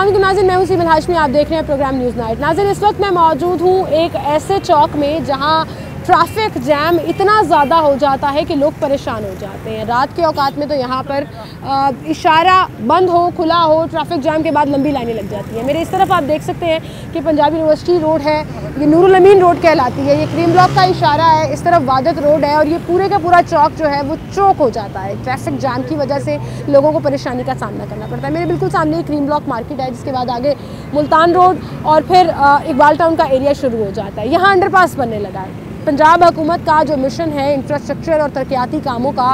अस्सलाम वालेकुम नाज़रीन, मैं हूं सीमन हाशमी, आप देख रहे हैं प्रोग्राम न्यूज़ नाइट। नाज़रीन, इस वक्त मैं मौजूद हूं एक ऐसे चौक में जहां ट्रैफिक जैम इतना ज़्यादा हो जाता है कि लोग परेशान हो जाते हैं। रात के औकात में तो यहाँ पर इशारा बंद हो खुला हो, ट्रैफिक जैम के बाद लंबी लाइनें लग जाती हैं। मेरे इस तरफ आप देख सकते हैं कि पंजाब यूनिवर्सिटी रोड है, ये नूरुल अमीन रोड कहलाती है, ये क्रीम ब्लॉक का इशारा है, इस तरफ वादत रोड है और ये पूरे का पूरा चौक जो है वो चौक हो जाता है। ट्रैफिक जैम की वजह से लोगों को परेशानी का सामना करना पड़ता है। मेरे बिल्कुल सामने क्रीम ब्लॉक मार्केट है, जिसके बाद आगे मुल्तान रोड और फिर इकबाल टाउन का एरिया शुरू हो जाता है। यहाँ अंडरपास बनने लगा है। पंजाब हुकूमत का जो मिशन है इंफ्रास्ट्रक्चर और तरक्याती कामों का,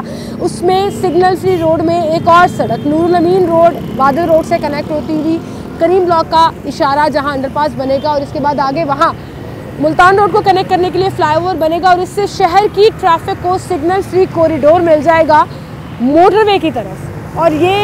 उसमें सिग्नल फ्री रोड में एक और सड़क नूरुल अमीन रोड वादल रोड से कनेक्ट होती हुई करीम ब्लॉक का इशारा जहां अंडरपास बनेगा और इसके बाद आगे वहां मुल्तान रोड को कनेक्ट करने के लिए फ्लाईओवर बनेगा और इससे शहर की ट्रैफिक को सिग्नल फ्री कॉरिडोर मिल जाएगा मोटरवे की तरफ। और ये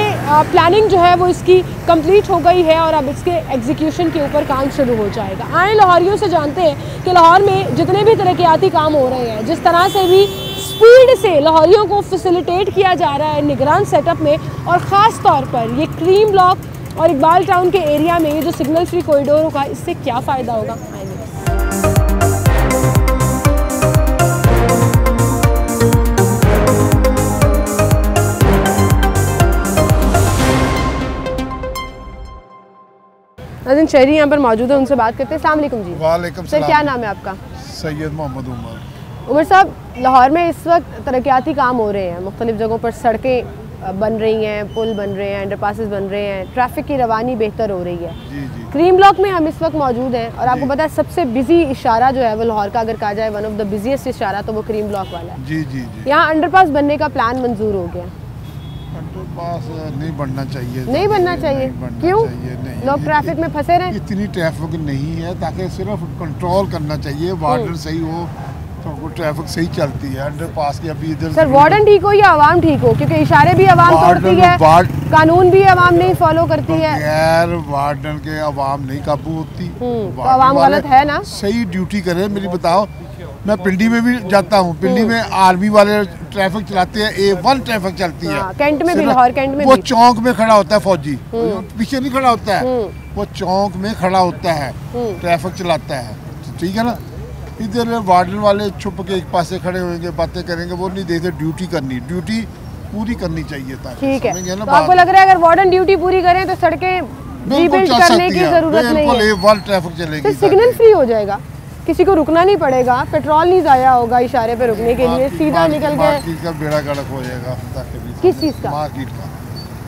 प्लानिंग जो है वो इसकी कंप्लीट हो गई है और अब इसके एग्जीक्यूशन के ऊपर काम शुरू हो जाएगा। आए लाहौरियों से जानते हैं कि लाहौर में जितने भी तरक्याती काम हो रहे हैं, जिस तरह से भी स्पीड से लाहौरियों को फैसिलिटेट किया जा रहा है निगरान सेटअप में, और ख़ास तौर पर ये क्रीम ब्लॉक और इकबाल टाउन के एरिया में ये जो सिग्नल फ्री कॉरिडोर होगा, इससे क्या फ़ायदा होगा। नाज़रीन, शहरी यहाँ पर मौजूद है, उनसे बात करते हैं। अस्सलाम वालेकुम जी। वालेकुम सर, क्या नाम है आपका? सैयद मोहम्मद उमर। उमर साहब, लाहौर में इस वक्त तरक्याती काम हो रहे हैं, मुख्तलिफ जगहों पर सड़कें बन रही हैं, पुल बन रहे हैं, अंडरपासेस बन रहे हैं, ट्रैफिक की रवानी बेहतर हो रही है। जी जी। क्रीम ब्लॉक में हम इस वक्त मौजूद हैं और आपको पता है सबसे बिजी इशारा जो है वो लाहौर का अगर कहा जाए वन ऑफ द बिजिएस्ट इशारा तो वो क्रीम ब्लॉक वाला है। जी जी जी। यहाँ अंडरपास बनने का प्लान मंजूर हो गया। अंडरपास नहीं बनना चाहिए। नहीं बनना चाहिए? क्यों? लोग ट्रैफिक में फंसे रहे? इतनी ट्रैफिक नहीं है, ताकि सिर्फ कंट्रोल करना चाहिए, वार्डन सही हो तो ट्रैफिक सही चलती है। अंडरपास की अभी इधर सर वार्डन ठीक हो या आवाम ठीक हो, क्योंकि इशारे भी आवाम तोड़ती है, कानून भी आवाम नहीं फॉलो करती है। यार वार्डन के आवाम नहीं काबू होती, तो आवाम गलत है ना। सही ड्यूटी करे। मेरी बताओ, मैं पिंडी में भी जाता हूँ, पिंडी में आर्मी वाले ट्रैफिक चलाते हैं, A1 ट्रैफिक चलती है। कैंट में भी, लाहौर कैंट में वो चौक में खड़ा होता है फौजी, पीछे नहीं खड़ा होता है, वो चौक में खड़ा होता है, ट्रैफिक चलाता है, ठीक है ना। इधर वार्डन वाले छुप के एक पासे खड़े होंगे, बातें करेंगे, वो नहीं देखते ड्यूटी करनी, ड्यूटी पूरी करनी चाहिए। ठीक है, तो आपको लग रहा है अगर वार्डन ड्यूटी पूरी करें तो सड़कें रीबिल्ड करने की जरूरत नहीं है, A1 ट्रैफिक चलेगी, सिग्नल फ्री हो जाएगा, किसी को रुकना नहीं पड़ेगा, पेट्रोल नहीं जाया होगा इशारे पे रुकने के लिए, सीधा निकल के मार्केट का बेड़ा गर्क हो जाएगा। किस चीज़ का? मार्केट का।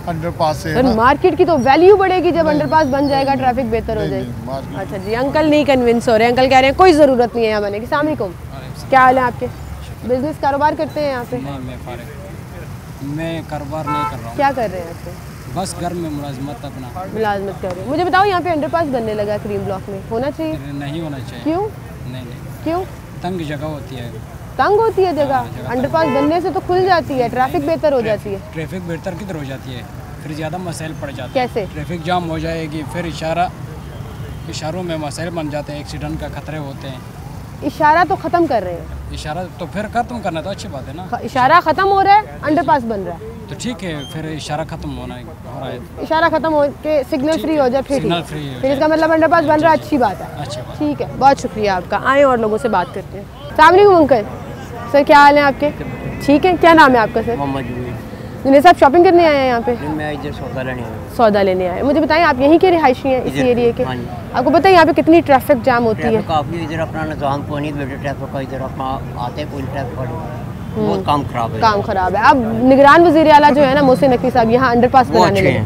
अंडरपास से मार्केट की तो वैल्यू बढ़ेगी जब अंडरपास बन जाएगा, ट्रैफिक बेहतर हो जाएगी। अच्छा जी, अंकल नहीं कन्विंस हो रहे, अंकल कह रहे हैं कोई ज़रूरत नहीं है यहाँ बनने की। अस्सलाम वालेकुम, क्या हाल है आपके? बिजनेस कारोबार करते हैं यहाँ पे? मैं कारोबार नहीं कर रहा हूँ। क्या कर रहे हैं आपके? बस घर में मुलाजमत अपना मुलाजमत कर रहे हैं। मुझे बताओ, यहाँ पे अंडरपास बनने लगा क्रीम ब्लॉक में, होना चाहिए? नहीं होना चाहिए। क्यों? नहीं क्यों? तंग जगह होती है। तंग होती है जगह? अंडरपास बनने से तो खुल जाती है, ट्रैफिक बेहतर हो जाती है। ट्रैफिक बेहतर किधर हो जाती है, फिर ज़्यादा मसाइल पड़ जाते हैं। कैसे? ट्रैफिक जाम हो जाएगी, फिर इशारों में मसाइल बन जाते हैं, एक्सीडेंट का खतरे होते हैं। इशारा तो ख़त्म कर रहे हैं, इशारा तो फिर खत्म करना तो अच्छी बात है ना। इशारा ख़त्म हो रहा है, अंडरपास बन रहा है तो ठीक है, फिर इशारा खत्म हो रहा है। इशारा खत्म हो के सिग्नल फ्री हो जाए, फिर इसका मतलब अंडरपास बन रहा है, अच्छी बात है। ठीक है, बहुत शुक्रिया आपका। आए और लोगों से बात करते हैं। अस्सलाम वालेकुम अंकल, सर क्या हाल है आपके? ठीक है, क्या नाम है आपका सर? मोहम्मद साहब, शॉपिंग करने आए हैं यहाँ पे? मैं इधर सौदा लेने आए। मुझे बताएं, आप यहीं के रिहायशी हैं इसी एरिया के? आपको पता है यहाँ पे कितनी ट्रैफिक जाम होती है? काफ़ी इधर अपना निज़ाम को नहीं, ट्रैफिक का इधर अपना आते कोई ट्रैफिक बहुत काम खराब है। काम खराब है। अब निगरान वज़ीर आला जो है ना मोहसिन नकवी साहब, यहाँ अंडरपास बनाने लगे।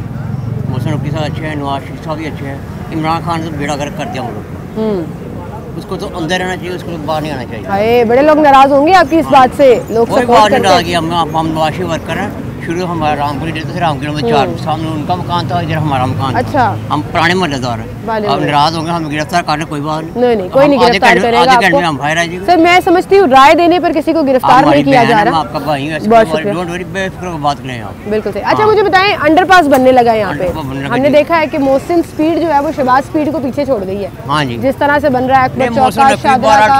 मोहसिन नकवी साहब अच्छे हैं, नवाज शरीफ साहब भी अच्छे हैं, इमरान खान ने बेड़ा गर्क कर दिया हम लोग। उसको तो अंदर रहना चाहिए, उसको बाहर नहीं आना चाहिए। अरे बड़े लोग नाराज होंगे आपकी इस बात से, लोग सपोर्ट करते हैं। हम नवाज शरीफ वर्कर हैं, शुरू हमारा रामपुरी रहते थे, रामपुरी में 4 सामने उनका मकान था, इधर हमारा मकान। अच्छा, हम पुराने मोहल्लेदार हैं। अब नाराज होंगे, हम गिरफ्तार करने कोई बात नहीं, कोई नहीं गिरफ्तार करेगा आपको। सर मैं समझती हूँ राय देने पर किसी को गिरफ्तार नहीं किया जा रहा। आपका भाई है, बात करें आप। बिल्कुल सही। अच्छा मुझे बताएं, अंडरपास बनने लगा यहाँ पे, हमने देखा है कि मोहसिन स्पीड जो है वो शहबाज स्पीड को पीछे छोड़ गई है। हाँ जी, जिस तरह से बन रहा है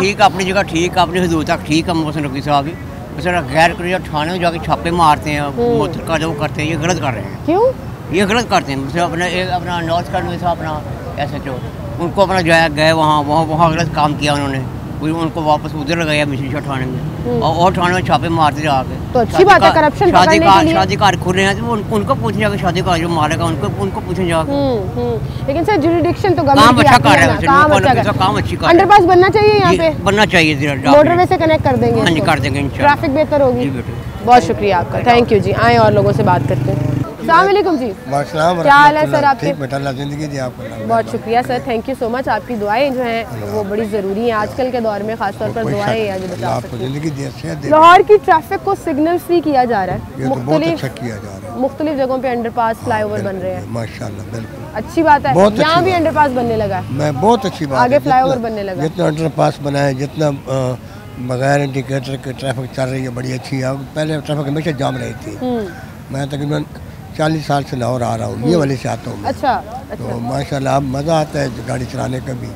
ठीक, अपनी जगह ठीक, अपनी हदूद तक ठीक है। मोहसिन नकवी साहब भी गैर कानूनी थाने में जाके छापे मारते हैं, मोटर का जो करते हैं, ये गलत कर रहे हैं। क्यों? ये गलत करते हैं। अपना नॉर्थ का अपना SHO उनको अपना जो है गए वहाँ गलत काम किया उन्होंने, उनको वापस उधर लगाया मिशन थाने में और थाने में छापे मारते जाके। तो अच्छी बात है, करप्शन पकड़ने के लिए शादी कार खुल रहे हैं तो उनको पूछने जाके, शादी कार जो मारेगा उनको पूछने जाके। लेकिन सर जुरिडिक्शन तो काम अच्छा कर रहे हैं, काम अच्छी कर। अंडरपास बनना चाहिए यहाँ पे, बनना चाहिए, मोटरवे से कनेक्ट कर देंगे। हाँ जी कर देंगे, ट्रैफिक बेहतर होगी। बहुत शुक्रिया आपका, थैंक यू जी। आए और लोगों से बात करते हैं। अस्सलाम वालेकुम जी, क्या हाल है सर आपके? जिंदगी दी आपको। बहुत शुक्रिया sir, thank you so much. आपकी दुआएं जो हैं वो बड़ी ज़रूरी हैं आजकल के दौर में, खासतौर पर दुआएं हैं जो बचा सकती हैं। लाहौर की ट्रैफिक को सिग्नल फ्री किया जा रहा है, मुख्तलिफ जगहों पे अंडरपास फ्लाईओवर बन रहे हैं माशाल्लाह, बिल्कुल अच्छी बात है। यहाँ भी अंडरपास बनने लगा है, मैं बहुत अच्छी बात, आगे फ्लाईओवर बनने लगा। जितना अंडरपास बना है, जितना बगैर इंडिकेटर के ट्रैफिक चल रही है, बड़ी अच्छी है। पहले ट्रैफिक हमेशा जाम रही थी। मैं तकरीबन 40 साल से लाहौर आ रहा हूँ, ये वाले से आता हूँ। अच्छा, तो माशाल्लाह मज़ा आता है गाड़ी चलाने का भी।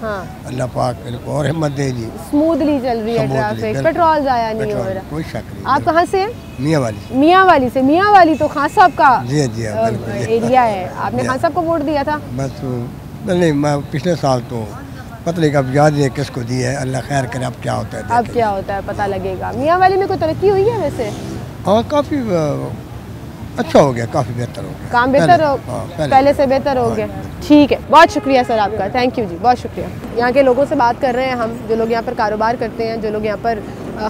अल्लाह पाक इनको और हिम्मत दे जी, स्मूथली चल रही है ट्रैफिक, पेट्रोल जाया नहीं हो रहा, कोई शक नहीं। आप कहाँ से? मियाँ वाली। मियाँ वाली से। मियाँ वाली तो खान साहब का जी एरिया है। आपने खान साहब को वोट दिया था? बस नहीं, मैं पिछले साल तो पता नहीं कब याद है किसको दी है, अल्लाह खैर करे। अब क्या होता है, अब क्या होता है पता लगेगा। मियाँ वाली में कोई तरक्की हुई है वैसे? हाँ काफ़ी अच्छा हो गया, काफ़ी बेहतर हो गया, काम बेहतर हो, पहले से बेहतर हो गया। ठीक है, बहुत शुक्रिया सर आपका, थैंक यू जी, बहुत शुक्रिया। यहाँ के लोगों से बात कर रहे हैं हम, जो लोग यहाँ पर कारोबार करते हैं, जो लोग यहाँ पर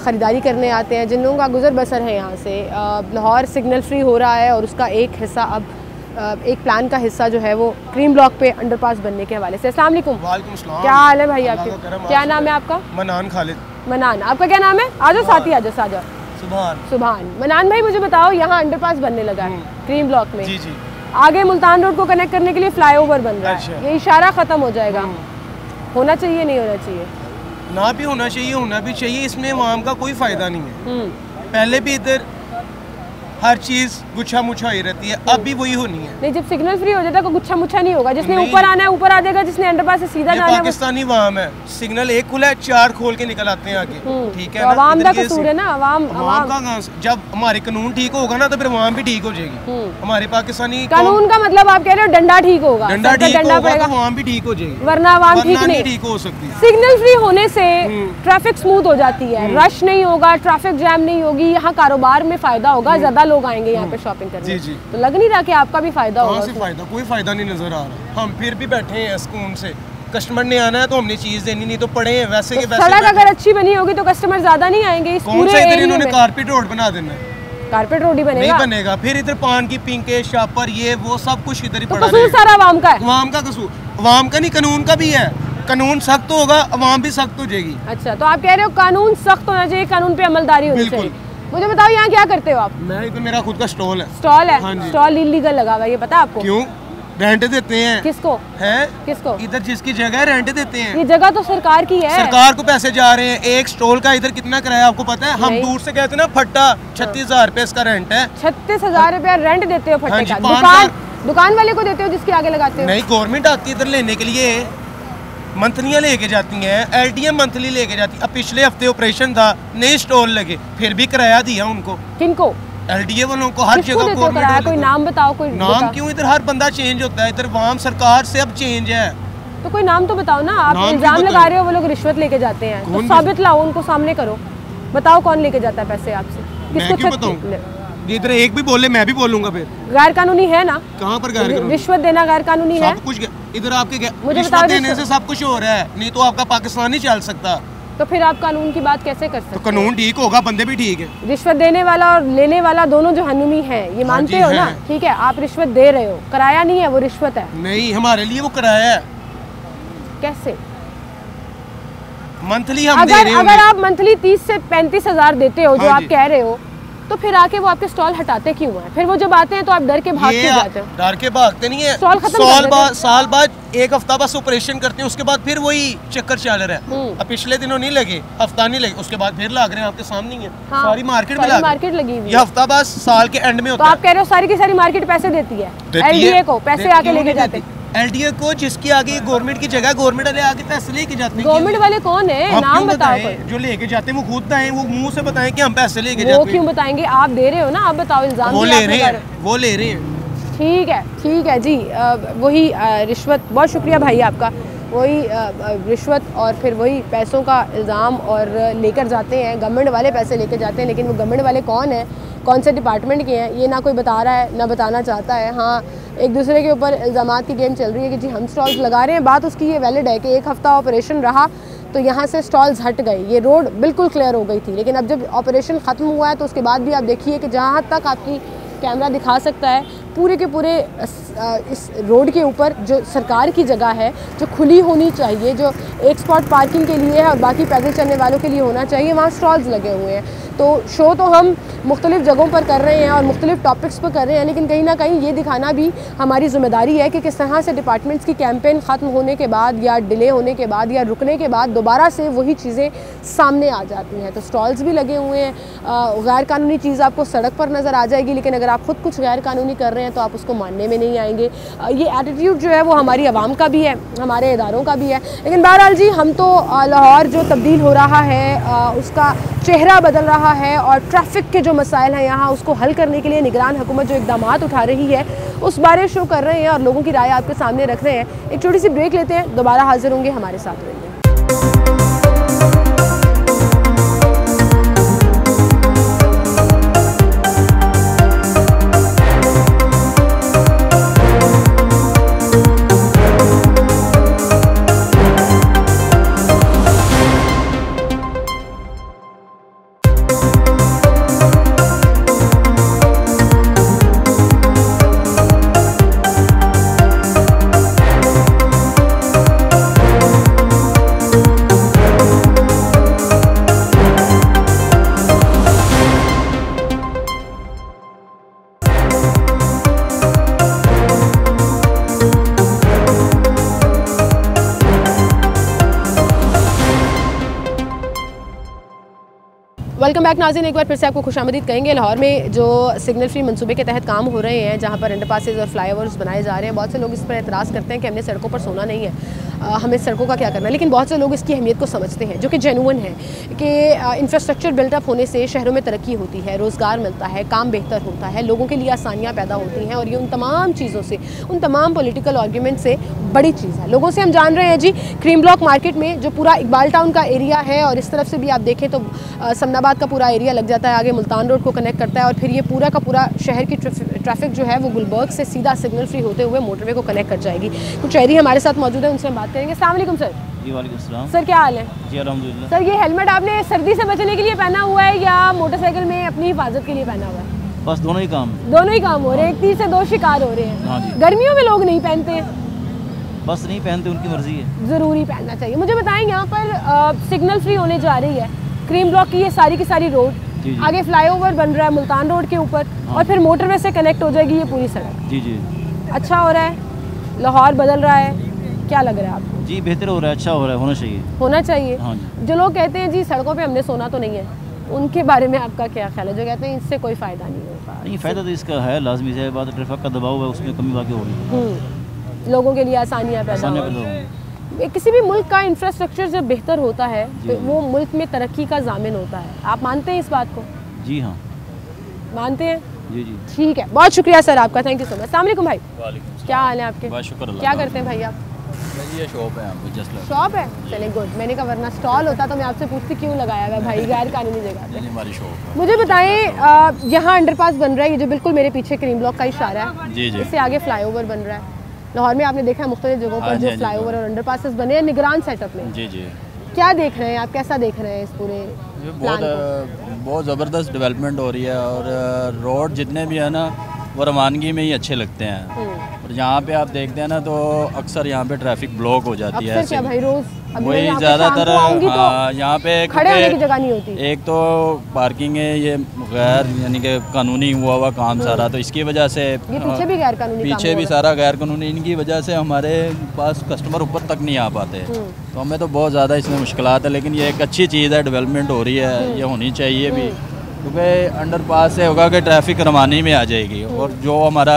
ख़रीदारी करने आते हैं, जिन लोगों का गुजर बसर है यहाँ से। लाहौर सिग्नल फ्री हो रहा है और उसका एक हिस्सा अब एक प्लान का हिस्सा जो है वो क्रीम ब्लॉक पे अंडरपास बनने के हवाले से। अस्सलाम वालेकुम। वालेकुम सलाम। क्या हाल है भाई आपके? क्या नाम है आपका? मनान खालिद। मनान, आपका क्या नाम है? आ जाओ साथी, आ जाओ, आ जाओ। सुभान। मनान भाई मुझे बताओ, यहाँ अंडरपास बनने लगा है क्रीम ब्लॉक में। जी जी। आगे मुल्तान रोड को कनेक्ट करने के लिए फ्लाईओवर बन रहा है, ये इशारा खत्म हो जाएगा। होना चाहिए नहीं होना चाहिए? ना भी होना चाहिए, होना भी चाहिए। इसमें आवाम का कोई फायदा नहीं है। पहले भी इधर हर चीज गुच्छा मुच्छा ही रहती है, अब भी वही होनी है। नहीं, जब सिग्नल फ्री हो जाता है तो गुच्छा मुच्छा नहीं होगा। जिसने ऊपर आना है ऊपर आ जाएगा, जिसने अंडरपास से सीधा जाना है। पाकिस्तानी आवाम है, सिग्नल एक खुला है, 4 खोल के निकल आते हैं आगे। ठीक है, तो आवाम का कसूर है ना। आवाम का जब हमारे कानून ठीक होगा ना तो फिर आवाम भी ठीक हो जाएगी। हमारे पाकिस्तानी कानून का मतलब आप कह रहे हो डंडा ठीक होगा, डंडा ठीक होगा तो आवाम भी ठीक हो जाएगी, वरना आवाम ठीक हो सकती। सिग्नल फ्री होने से ट्रैफिक स्मूथ हो जाती है, रश नहीं होगा, ट्रैफिक जैम नहीं होगी, यहाँ कारोबार में फायदा होगा, ज्यादा लोग आएंगे यहाँ पे शॉपिंग करने। जी जी। तो लग नहीं रहा कि आपका भी फायदा होगा? फायदा कोई फायदा नहीं नजर आ रहा। हम फिर भी बैठे हैं सुकून से। कस्टमर ने आना है तो हमने चीज देनी, नहीं तो पड़े हैं वैसे के वैसे। सड़क अगर अच्छी बनी होगी तो कस्टमर ज्यादा नहीं आएंगे इस पूरे एरिया में। इन्होंने कारपेट रोड बना देना है। कारपेट रोड ही बनेगा? नहीं बनेगा, फिर इधर पान की पिंके शापर ये वो सब कुछ इधर ही पड़ा। कसूर सारा आवाम का है? आवाम का कसूर, आवाम का नहीं कानून का भी है। कानून सख्त होगा, आवाम भी सख्त हो जाएगी। अच्छा, तो आप कह रहे हो कानून सख्त होना चाहिए, कानून पे अमलदारी होनी चाहिए। मुझे बताओ यहाँ क्या करते हो आप? मैं तो मेरा खुद का स्टॉल है। स्टॉल है? स्टॉल इलीगल लगा हुआ है, ये पता आपको? क्यों? रेंट देते हैं। किसको है? किसको? इधर जिसकी जगह है रेंट देते हैं। ये जगह तो सरकार की है। सरकार को पैसे जा रहे हैं। एक स्टॉल का इधर कितना किराया आपको पता है? हम दूर से कहते हैं ना फट्टा, 36,000 रुपए इसका रेंट है। 36,000 रुपया रेंट देते हो फट्टे का? दुकान वाले को देते हो जिसके आगे लगाते हो? नहीं, गवर्नमेंट आती है इधर लेने के लिए, मंथलियाँ लेके जाती हैं, LTM मंथली लेके जाती है। अब पिछले हफ्ते ऑपरेशन था, नए स्टॉल लगे, फिर भी किराया दिया उनको। किनको? LDA वालों को। हर जगह गवर्नमेंट। कोई नाम बताओ, कोई नाम क्यों? इधर हर बंदा चेंज होता है, इधर वाम सरकार से अब चेंज है। तो कोई नाम तो बताओ ना। आप इल्जाम लगा रहे हो वो लोग रिश्वत लेके जाते हैं, तो साबित लाओ, उनको सामने करो, बताओ कौन लेके जाता है पैसे आपसे। किसको? इधर एक भी बोले मैं भी बोलूंगा फिर। गैर कानूनी है ना? कहाँ पर गैर कानूनी? रिश्वत देना गैर कानूनी है? सब कुछ इधर आपके रिश्वत देने से सब कुछ हो रहा है, नहीं तो आपका पाकिस्तान नहीं चल सकता। तो फिर आप कानून की बात कैसे कर सकते? तो कानून ठीक होगा, बंदे भी ठीक है। रिश्वत देने वाला और लेने वाला दोनों जहन्नुमी है, ये मानते हो ना? ठीक है, आप रिश्वत दे रहे हो, किराया नहीं है वो, रिश्वत है। नहीं, हमारे लिए वो किराया है। कैसे? मंथली हम दे रहे हैं। अगर आप मंथली 30 से 35,000 देते हो जो आप कह रहे हो, तो फिर आके वो आपके स्टॉल हटाते क्यों हैं? फिर वो जब आते हैं तो आप डर के भाग के जाते हो? डर के भागते नहीं है, स्टॉल खत्म साल बाद एक हफ्ता बस ऑपरेशन करते हैं, उसके बाद फिर वही चक्कर चल रहा है। अब पिछले दिनों नहीं लगे, हफ्ता नहीं लगे, उसके बाद फिर लग रहे हैं, आपके सामने ही है। सारी मार्केट में लगी हुई है। ये हफ्ता बस साल के एंड में होता है। तो आप कह रहे हो सारी की सारी मार्केट पैसे देती है LDA को, पैसे आके लेके जाते हैं। LDA को जिसकी आगे गवर्नमेंट की जगह, गवर्नमेंट वाले आगे पैसे लेके जाते हैं। गवर्नमेंट वाले कौन है? नाम बताओ। जो लेके जाते हैं वो खुद बताएं, वो मुंह से बताएं कि हम पैसे लेके जाते हैं। वो क्यों बताएंगे? आप दे रहे हो ना, आप बताओ। इल्जाम वो ले रहे हैं, वो ले रहे हैं। ठीक है जी। वही रिश्वत, बहुत शुक्रिया भाई आपका। वही रिश्वत और फिर वही पैसों का इल्ज़ाम और लेकर जाते हैं, गवर्नमेंट वाले पैसे लेकर जाते हैं, लेकिन वो गवर्नमेंट वाले कौन है, कौन से डिपार्टमेंट के हैं, ये ना कोई बता रहा है ना बताना चाहता है। हाँ, एक दूसरे के ऊपर इल्ज़ामात की गेम चल रही है कि जी हम स्टॉल्स लगा रहे हैं। बात उसकी ये वैलिड है कि एक हफ़्ता ऑपरेशन रहा तो यहाँ से स्टॉल्स हट गए, ये रोड बिल्कुल क्लियर हो गई थी। लेकिन अब जब ऑपरेशन ख़त्म हुआ है तो उसके बाद भी आप देखिए कि जहाँ तक आपकी कैमरा दिखा सकता है, पूरे के पूरे इस रोड के ऊपर जो सरकार की जगह है, जो खुली होनी चाहिए, जो एक स्पॉट पार्किंग के लिए है और बाकी पैदल चलने वालों के लिए होना चाहिए, वहाँ स्टॉल्स लगे हुए हैं। तो शो तो हम मुख्तलिफ़ जगहों पर कर रहे हैं और मुख्तलिफ़ टॉपिक्स पर कर रहे हैं, लेकिन कहीं ना कहीं ये दिखाना भी हमारी ज़िम्मेदारी है कि किस तरह से डिपार्टमेंट्स की कैंपेन ख़त्म होने के बाद या डिले होने के बाद या रुकने के बाद दोबारा से वही चीज़ें सामने आ जाती हैं। तो स्टॉल्स भी लगे हुए हैं, गैर कानूनी चीज़ आपको सड़क पर नज़र आ जाएगी, लेकिन अगर आप ख़ुद कुछ गैर कानूनी कर रहे हैं तो आप उसको मानने में नहीं आएंगे। ये एटीट्यूड जो है वो हमारी आवाम का भी है, हमारे इदारों का भी है। लेकिन बहरहाल जी, हम तो लाहौर जो तब्दील हो रहा है उसका चेहरा बदल रहा है और ट्रैफिक के जो मसाइल हैं यहाँ, उसको हल करने के लिए निगरान हुकूमत जो इक़दामात उठा रही है उस बारे शो कर रहे हैं और लोगों की राय आपके सामने रख रहे हैं। एक छोटी सी ब्रेक लेते हैं, दोबारा हाजिर होंगे, हमारे साथ रहेंगे। वेलकम बैक नाज़रीन, एक बार फिर से आपको खुशामदीद कहेंगे। लाहौर में जो सिग्नल फ्री मंसूबे के तहत काम हो रहे हैं, जहाँ पर अंडरपासेस और फ्लाईओवर्स बनाए जा रहे हैं, बहुत से लोग इस पर एतराज़ करते हैं कि हमने सड़कों पर सोना नहीं है, हमें सड़कों का क्या करना है। लेकिन बहुत से लोग इसकी अहमियत को समझते हैं, जो कि जेन्युइन है कि इंफ्रास्ट्रक्चर बिल्टअप होने से शहरों में तरक्की होती है, रोज़गार मिलता है, काम बेहतर होता है, लोगों के लिए आसानियाँ पैदा होती हैं और ये उन तमाम चीज़ों से, उन तमाम पॉलिटिकल आर्ग्यूमेंट से बड़ी चीज़ है। लोगों से हम जान रहे हैं जी, क्रीम ब्लॉक मार्केट में जो पूरा इकबाल टाउन का एरिया है और इस तरफ से भी आप देखें तो समनाबाद का पूरा एरिया लग जाता है, आगे मुल्तान रोड को कनेक्ट करता है और फिर ये पूरा का पूरा शहर की ट्रैफिक जो है वो गुलबर्ग से सीधा सिग्नल फ्री होते हुए मोटरवे को कनेक्ट कर जाएगी। कुछ शहरी हमारे साथ मौजूद है, उनसे हम बात करेंगे। अस्सलाम वालेकुम सर। जी वालेकुम सलाम। सर क्या हाल है? जी अल्हम्दुलिल्लाह। सर ये हेलमेट आपने सर्दी से बचने के लिए पहना हुआ है या मोटरसाइकिल में अपनी हिफाजत के लिए पहना हुआ है? बस दोनों ही काम हो रहे हैं, एक तीर से दो शिकार हो रहे हैं। हाँ जी। गर्मियों में लोग नहीं पहनते हैं, बस नहीं पहनते, उनकी मर्जी है। ज़रूरी पहनना चाहिए। मुझे बताएं, यहाँ पर सिग्नल फ्री होने जा रही है क्रीम ब्लॉक की ये सारी की सारी रोड, आगे फ्लाईओवर बन रहा है मुल्तान रोड के ऊपर और फिर मोटरवे से कनेक्ट हो जाएगी ये पूरी सड़क। जी जी। अच्छा हो रहा है, लाहौर बदल रहा है, क्या लग रहा है आपको? जी बेहतर हो रहा है, अच्छा हो रहा है, होना चाहिए। हाँ जी। जो लोग कहते हैं जी सड़कों पे हमने सोना तो नहीं है, उनके बारे में आपका क्या ख्याल है? जो कहते हैं इससे कोई फ़ायदा नहीं होगा। नहीं, फ़ायदा तो इसका है, लाजमी से बात, ट्रैफिक का दबाव है उसमें कमी वाकई होगी, लोगों के लिए आसानियाँ पैदा होंगी। किसी भी मुल्क का इंफ्रास्ट्रक्चर जब बेहतर होता है तो वो मुल्क में तरक्की का ज़ामिन होता है। आप मानते हैं इस बात को? जी हाँ मानते हैं। जी जी। ठीक है, बहुत शुक्रिया सर आपका, थैंक यू सो मच। अस्सलाम वालेकुम भाई। क्या हाल है आपके? बहुत शुक्र अल्लाह। क्या करते हैं भाई आप? ये शॉप है आपको, जस्ट शॉप है, चले गुड। मैंने कहा वरना स्टॉल होता तो मैं आपसे पूछती क्यों लगाया हुआ भाई गैर कानूनी जगह पे। हमारी शॉप है। मुझे बताएं, यहाँ अंडरपास बन रहा है, ये जो बिल्कुल मेरे पीछे क्रीम ब्लॉक का इशारा है, जी जी। इससे आगे फ्लाईओवर बन रहा है। लाहौर में आपने देखा है मुख्तलिफ जगहों पर जो फ्लाईओवर और अंडरपासेस बने हैं निगरान सेटअप में। जी जी। क्या देख रहे हैं आप, कैसा देख रहे हैं इस पूरे प्लान को? बहुत ज़बरदस्त डेवलपमेंट हो रही है और रोड जितने भी है ना वो रवानगी में ही अच्छे लगते हैं। और यहाँ पे आप देखते हैं ना तो अक्सर यहाँ पे ट्रैफिक ब्लॉक हो जाती है। क्या भाई रोज वही ज़्यादातर यहाँ पे खड़े होने की जगह नहीं होती। एक तो पार्किंग है, ये गैर यानी कि कानूनी हुआ काम सारा, तो इसकी वजह से ये पीछे भी गैर कानूनी, पीछे भी सारा गैर कानूनी, इनकी वजह से हमारे पास कस्टमर ऊपर तक नहीं आ पाते। तो हमें तो बहुत ज़्यादा इसमें मुश्किलात है, लेकिन ये एक अच्छी चीज़ है, डेवलपमेंट हो रही है, ये होनी चाहिए भी, क्योंकि अंडरपास से होगा कि ट्रैफिक रवानी में आ जाएगी और जो हमारा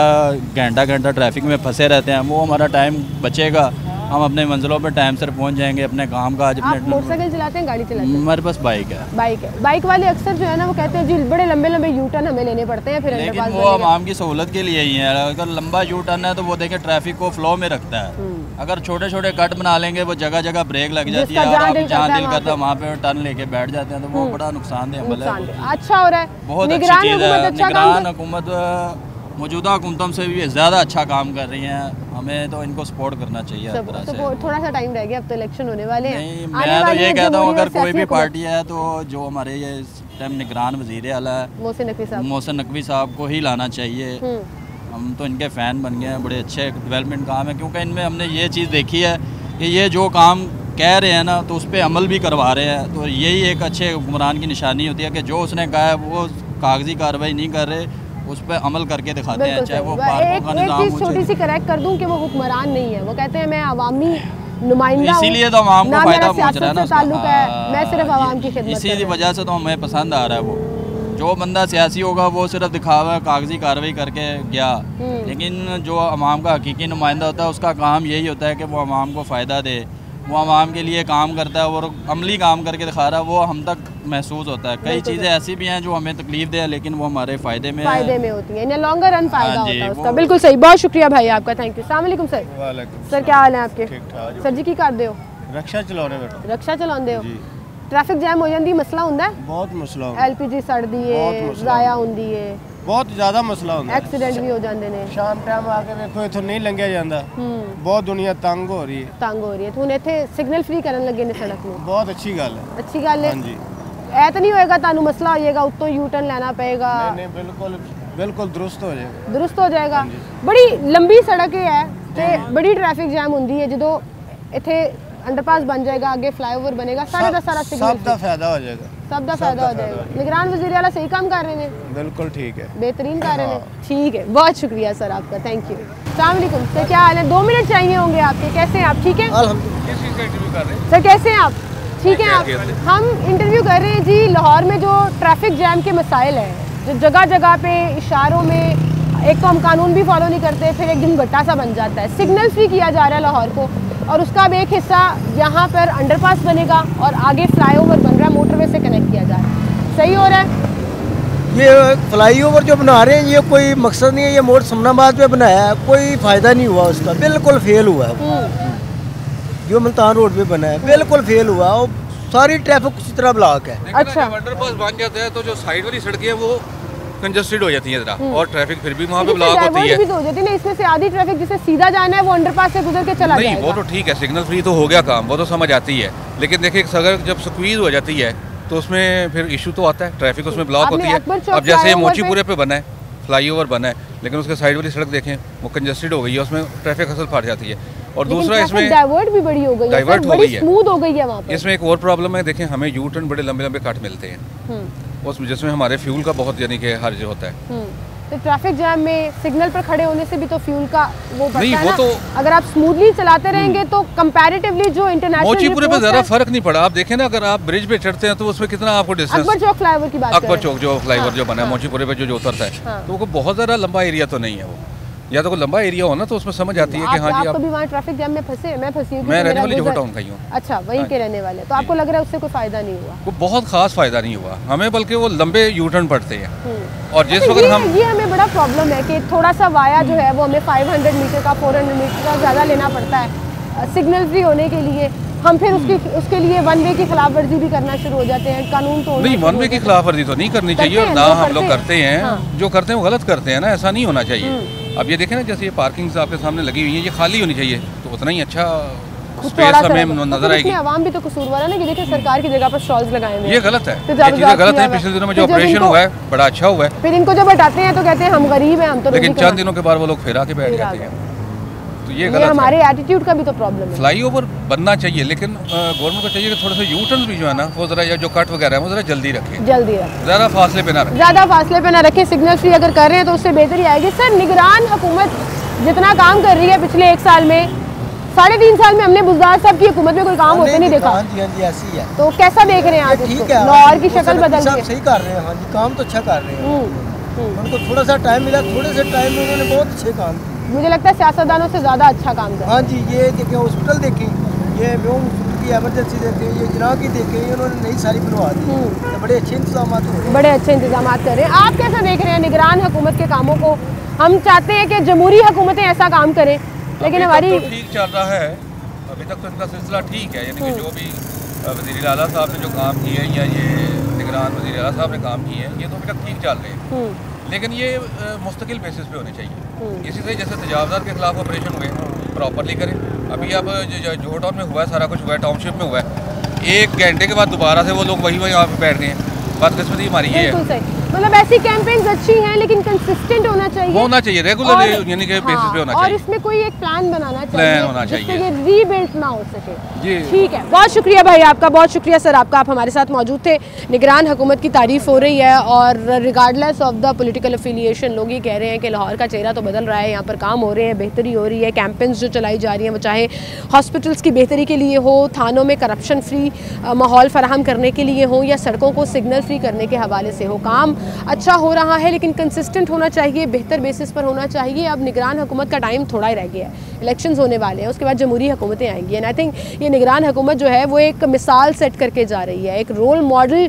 घंटा ट्रैफिक में फंसे रहते हैं वो हमारा टाइम बचेगा हम अपने मंजिलों पर टाइम से पहुंच जाएंगे अपने काम का। आज आप अपने मोटरसाइकिल चलाते हैं, गाड़ी चलाते हैं? हमारे पास बाइक है। बाइक है। बाइक वाले अक्सर जो है ना वो कहते हैं जी बड़े लंबे लंबे यू टर्न हमें लेने पड़ते हैं, फिर लेकिन अंडरपास वो आवाम की सहूलत के लिए ही है। अगर लंबा यू टर्न है तो वो देखे ट्रैफिक को फ्लो में रखता है। अगर छोटे छोटे कट बना लेंगे वो जगह जगह ब्रेक लग जाती है और आप जहाँ दिल करता है वहाँ पे टर्न लेके बैठ जाते हैं, तो वो बड़ा नुकसानदेह अमल है। अच्छा हो रहा है, बहुत अच्छी चीज़ है। निगरान हुकूमत मौजूदा हुकूमतों से भी ज़्यादा अच्छा काम कर रही हैं, हमें तो इनको सपोर्ट करना चाहिए हर तरह से। थोड़ा सा टाइम रह गया, अब तो इलेक्शन होने वाले हैं। नहीं, मैं तो ये कहता हूँ अगर कोई भी पार्टी है तो जो हमारे ये इस टाइम निगरान वज़ीर आला है मोहसिन नकवी साहब को ही लाना चाहिए। हम तो इनके फ़ैन बन गए हैं, बड़े अच्छे डेवलपमेंट काम है, क्योंकि इनमें हमने ये चीज़ देखी है कि ये जो काम कह रहे हैं ना तो उस पर अमल भी करवा रहे हैं। तो यही एक अच्छे हुक्मरान की निशानी होती है कि जो उसने कहा है वो कागजी कार्रवाई नहीं कर रहे, उस पर अमल करके दिखाते हैं, चाहे वो पार्कों का निज़ाम हो। एक चीज़ छोटी सी करेक्ट कर दूं कि वो हुक्मरान नहीं है, वो कहते हैं मैं अवामी नुमाइंदा हूं, इसीलिए तो आवाम को फ़ायदा पहुंच रहा है ना, ताल्लुक है, मैं सिर्फ आवाम की खिदमत। इसी वजह से तो हमें पसंद आ रहा है। वो जो बंदा सियासी होगा वो सिर्फ दिखावा कागजी कार्रवाई करके गया, लेकिन जो आवाम का हकीकी नुमाइंदा होता है उसका काम यही होता है कि वो आवाम को फ़ायदा दे, वो आवाम के लिए काम करता है और अमली काम करके दिखा रहा है, वो हम तक महसूस होता है। कई चीज़ें ऐसी भी हैं जो हमें तकलीफ दे लेकिन वो हमारे फ़ायदे में होती हैं, इन्हें लॉन्गर रन फ़ायदा होता है उसका। बिल्कुल सही, बहुत शुक्रिया भाई आपका, थैंक यू। अस्सलाम वालेकुम सर। सर क्या हाल है आपके? सर जी की कर दे हो? रक्षा चलाने बेटा। रक्षा चलाते हो? ट्रैफिक जैम हो जाती, मसला होता है? बहुत मसला। LPG सड़ती है, ज़ाया होती है, बहुत ज़्यादा मसला होता है। एक्सीडेंट भी हो जाते हैं। शाम टाइम आके देखो इथों नहीं लंघिया जाता, बहुत दुनिया तंग हो रही है। हुण इत्थे सिग्नल फ्री करन लगे ने सड़क में, बहुत अच्छी गल है। अच्छी गल है। हाँ जी, ऐ तो नहीं होएगा तानू मसला हो जाएगा, उत्तों यू टर्न लेना पएगा? नहीं बिल्कुल बिल्कुल दुरुस्त हो जाएगा। दुरुस्त हो जाएगा। बड़ी लंबी सड़क है ते बड़ी ट्रैफिक जैम होंदी है, जो इत्थे अंडरपास बन जाएगा, आगे फ्लाईओवर बनेगा, सारा का सारा सिग्नल सब दा फायदा हो जाएगा, सब दा फायदा हो जाएगा। निगरान वज़ीर आला सही काम कर रहे हैं? बिल्कुल ठीक है, बेहतरीन कर रहे हैं। ठीक है, बहुत शुक्रिया सर आपका, थैंक यू। अस्सलाम वालेकुम सर, क्या हाल है? 2 मिनट चाहिए होंगे आपके, कैसे हैं आप? ठीक है सर, कैसे हैं आप? ठीक है आप? हम इंटरव्यू कर रहे हैं जी लाहौर में जो ट्रैफिक जैम के मसाइल हैं, जो जगह जगह पे इशारों में, एक तो हम कानून भी फॉलो नहीं करते, फिर एक दिन गट्टा सा बन जाता है। सिग्नल फ्री किया जा रहा है लाहौर को, और उसका अब एक हिस्सा यहाँ पर अंडरपास बनेगा और आगे फ्लाईओवर बन रहा है, मोटरवे से कनेक्ट किया जा रहा है। सही हो रहा है? ये फ्लाईओवर जो बना रहे हैं ये कोई मकसद नहीं है, ये मोड़ समनाबाद पे बनाया है, कोई फ़ायदा नहीं हुआ उसका, बिल्कुल फेल हुआ है। जो मुल्तान रोड पे बना है बिल्कुल फेल हुआ, और सारी ट्रैफिक उसी तरह ब्लॉक है। अच्छा, अंडरपास बन जाता है तो जो साइड वाली सड़कें हैं वो कंजस्टेड हो जाती है जरा, और ट्रैफिक फिर भी वहाँ पे ब्लॉक होती है। भी तो हो जाती है ना, इसमें से आधी ट्रैफिक जिसे सीधा जाना है वो अंडरपास से गुजर के चला नहीं जाएगा। वो तो ठीक है, सिग्नल फ्री तो हो गया काम, वो तो समझ आती है, लेकिन देखिए अगर जब स्क्वीज हो जाती है तो उसमें फिर इशू तो आता है, ट्रैफिक उसमें ब्लॉक होती है। अब जैसे मोचीपुरे पे बना है फ्लाईओवर बना है, लेकिन उसके साइड वाली सड़क देखें वो कंजस्टेड हो गई है, उसमें ट्रैफिक असल फट जाती है। और दूसरा इसमें डाइवर्ट भी बड़ी हो गई है, डाइवर्ट हो गई है, स्मूथ हो गई है वहाँ पे। इसमें एक और प्रॉब्लम है, देखें हमें यू टर्न बड़े लंबे लंबे कट मिलते हैं, उसमें जिसमें हमारे फ्यूल का बहुत यानी कि हर्ज होता है। तो ट्रैफिक जैम में सिग्नल पर खड़े होने से भी तो फ्यूल का वो बढ़ता नहीं, है वो ना? तो अगर आप स्मूथली चलाते रहेंगे तो कंपैरेटिवली जो इंटरनेशनल मोचीपुरे पे ज़्यादा फर्क नहीं पड़ा। आप देखें ना, अगर आप ब्रिज पे चढ़ते हैं तो उसमें कितना आपको डिस्टेंस, अकबर चौक फ्लाईओवर की बात अकबर चौक जो फ्लाईओवर जो बना है मोचीपुरे पे जो उतरता है, तो वो बहुत ज़्यादा लंबा एरिया तो नहीं है वो, या तो कोई लंबा एरिया हो ना तो उसमें समझ आती है कि हाँ जी आप कभी वहाँ ट्रैफिक जैम में फंसे? मैं फंसी हूँ, मैं रहने वाली जो टाउन का ही हूँ। अच्छा, वहीं के रहने वाले, तो आपको लग रहा है उससे कोई फायदा नहीं हुआ? वो बहुत खास फायदा नहीं हुआ हमें, बल्कि वो लंबे यू टर्न पड़ते हैं। और जिस वक्त ये हमें बड़ा प्रॉब्लम है कि थोड़ा सा वाया जो है वो हमें 500 मीटर का 400 मीटर का ज़्यादा लेना पड़ता है सिग्नल फ्री होने के लिए। हम फिर उसके लिए वन वे की खिलाफ वर्जी भी करना शुरू हो जाते हैं। कानून तो नहीं, वन वे की खिलाफ वर्जी तो नहीं करनी चाहिए, और ना हम लोग करते हैं। जो करते हैं वो गलत करते हैं ना, ऐसा नहीं होना चाहिए। अब ये देखें ना, जैसे ये पार्किंग आपके सामने लगी हुई है, ये खाली होनी चाहिए, तो उतना ही अच्छा स्पेस हमें नजर आएगी। आवाम भी तो कसूरवार है ना, कि देखिए सरकार की जगह पर स्टॉल्स लगाए हुए हैं। ये गलत है, ये चीज़ें गलत है। पिछले दिनों में जो ऑपरेशन हुआ है बड़ा अच्छा हुआ है, फिर इनको जब हटाते हैं तो कहते हैं हम गरीब हैं, हम तो लेकिन चंद दिनों के बाद वो लोग फिर आके बैठ जाते हैं, तो ये गलत है। हमारे एटीट्यूड का भी तो प्रॉब्लम है। फ्लाईओवर बनना चाहिए, लेकिन गवर्नमेंट को चाहिए कि थोड़ा सा यू टर्न भी जो है ना वो जरा, या जो कट वगैरह है वो जरा जल्दी रखें, ज़्यादा फासले पे ना रखें, ज़्यादा फासले पे ना रखें। सिग्नल फ्री अगर कर रहे हैं तो उससे बेहतरी आएगी। सर, निगरान हुकूमत जितना काम कर रही है पिछले 1 साल में, 3.5 साल में हमने बुज़दार साहब की हुकूमत में कोई काम होते नहीं देखा। हाँ जी ऐसी है। तो कैसा देख रहे हैं आप इसको? लाहौर की शक्ल बदल के सही कर रहे हैं। हाँ जी, काम तो अच्छा कर रहे हैं। उनको थोड़ा सा टाइम मिला, थोड़े से टाइम में उन्होंने बहुत अच्छे काम किए। मुझे लगता है सियासतदानों से ज़्यादा अच्छा काम कर रहे हैं। हाँ जी, ये देखें हॉस्पिटल देखें, ये व्योम की एमरजेंसी देखें, ये जना की देखें, इन्होंने नई सारी बनवा दी, तो बड़े अच्छे इंतजाम हो रहे हैं। बड़े अच्छे इंतजाम कर रहे हैं। आप कैसे देख रहे हैं निगरान हुकूमत के कामों को? हम चाहते हैं कि जमहूरी हुकूमतें ऐसा काम करें, लेकिन हमारी तो ठीक चल रहा है, अभी तक तो इनका सिलसिला ठीक है, यानी कि जो भी वज़ीर आला साहब ने जो काम किए या ये निगरान वज़ीर आला साहब ने काम किए हैं, ये तो अभी तक ठीक चल रहे हैं। लेकिन ये मुस्तकिल बेसिस पे होने चाहिए। इसी से जैसे तजावज़ात के खिलाफ ऑपरेशन हुए प्रॉपरली करें। अभी अब जोहर टाउन में हुआ है, सारा कुछ हुआ है, टाउनशिप में हुआ है, 1 घंटे के बाद दोबारा से वो लोग वही यहाँ पे बैठ गए हैं। बदकिस्मती हमारी ये है। मतलब ऐसी कैंपेन्स अच्छी हैं, लेकिन कंसिस्टेंट होना चाहिए, रेगुलर यानी कि बेसिस पे होना चाहिए, और इसमें कोई एक प्लान बनाना चाहिए जिससे ये रीबिल्ड ना हो सके। जी ठीक है, बहुत शुक्रिया भाई आपका, बहुत शुक्रिया सर आपका, आप हमारे साथ मौजूद थे। निगरान हुकूमत की तारीफ हो रही है और regardless of the political affiliation लोग ये कह रहे हैं कि लाहौर का चेहरा तो बदल रहा है, यहाँ पर काम हो रहे हैं, बेहतरी हो रही है। कैंपेन्स जो चलाई जा रही हैं वो चाहे हॉस्पिटल्स की बेहतरी के लिए हो, थानों में करप्शन फ्री माहौल फराहम करने के लिए हो, या सड़कों को सिग्नल फ्री करने के हवाले से हो, काम अच्छा हो रहा है, लेकिन कंसिस्टेंट होना चाहिए, बेहतर बेसिस पर होना चाहिए। अब निगरान हुकूमत का टाइम थोड़ा ही रह गया है, इलेक्शंस होने वाले हैं, उसके बाद जमहूरी हुकूमतें आएंगी, एंड आई थिंक ये निगरान हुकूमत जो है वो एक मिसाल सेट करके जा रही है, एक रोल मॉडल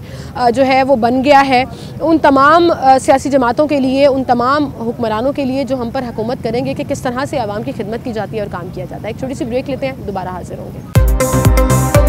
जो है वो बन गया है उन तमाम सियासी जमातों के लिए, उन तमाम हुक्मरानों के लिए जो हम पर हुकूमत करेंगे कि किस तरह से आवाम की खिदमत की जाती है और काम किया जाता है। एक छोटी सी ब्रेक लेते हैं, दोबारा हाजिर होंगे।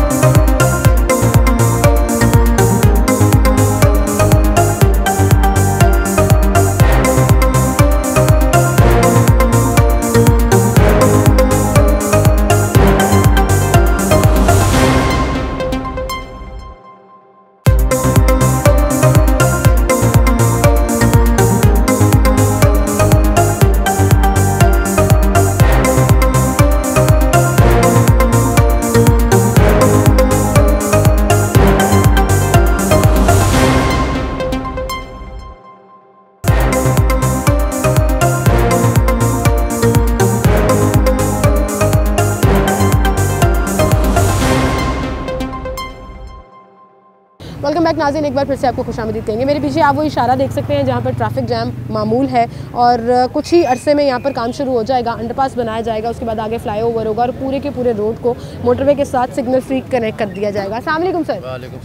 वेलकम बैक नाज़रीन, एक बार फिर से आपको खुशामदीद कहेंगे। मेरे पीछे आप वो इशारा देख सकते हैं जहाँ पर ट्रैफिक जैम मामूल है, और कुछ ही अरसे में यहाँ पर काम शुरू हो जाएगा, अंडरपास बनाया जाएगा, उसके बाद आगे फ्लाईओवर होगा और पूरे के पूरे रोड को मोटरवे के साथ सिग्नल फ्री कनेक्ट कर दिया जाएगा। अस्सलाम वालेकुम सर।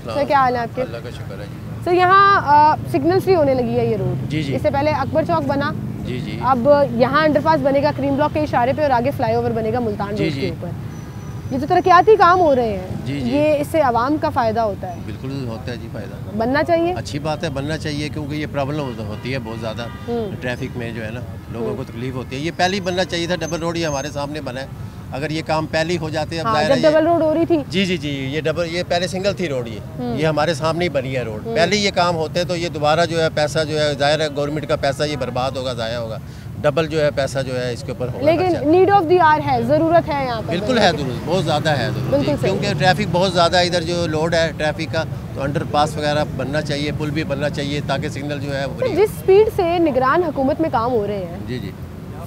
सर क्या हाल है आपके? अल्लाह का शुक्र है जी। सर यहाँ सिग्नल फ्री होने लगी है ये रोड? जी जी। इससे पहले अकबर चौक बना, जी जी, अब यहाँ अंडरपास बनेगा क्रीम ब्लॉक के इशारे पे और आगे फ्लाईओवर बनेगा मुल्तान रोड के ऊपर। ये तो तरक्याती काम हो रहे हैं जी जी, ये इससे आवाम का फ़ायदा होता है? बिल्कुल होता है जी, फ़ायदा बनना चाहिए, अच्छी बात है, बनना चाहिए, क्योंकि ये प्रॉब्लम होती है बहुत ज़्यादा ट्रैफिक में जो है ना, लोगों को तकलीफ होती है। ये पहले ही बनना चाहिए था, डबल रोड ये हमारे सामने बना है, अगर ये काम पहले ही हो जाते। अब जब डबल रोड हो रही थी, जी जी जी, ये पहले सिंगल थी रोड, ये हमारे सामने ही बनी है रोड। पहले ये काम होते तो ये दोबारा जो है पैसा जो है, ज़ाहिर है गवर्नमेंट का पैसा ये बर्बाद होगा, ज़ाया होगा, डबल जो है पैसा जो है इसके ऊपर होगा। लेकिन नीड ऑफ द आवर है, ज़रूरत है यहाँ पर। बिल्कुल है ज़रूरत, बहुत ज़्यादा है ज़रूरत, क्योंकि ट्रैफिक बहुत ज़्यादा है इधर, जो लोड है ट्रैफिक का, तो अंडरपास वगैरह बनना चाहिए, पुल भी बनना चाहिए, ताकि सिग्नल जो है वो। जिस स्पीड से निगरान हुकूमत में काम हो रहे हैं, जी जी,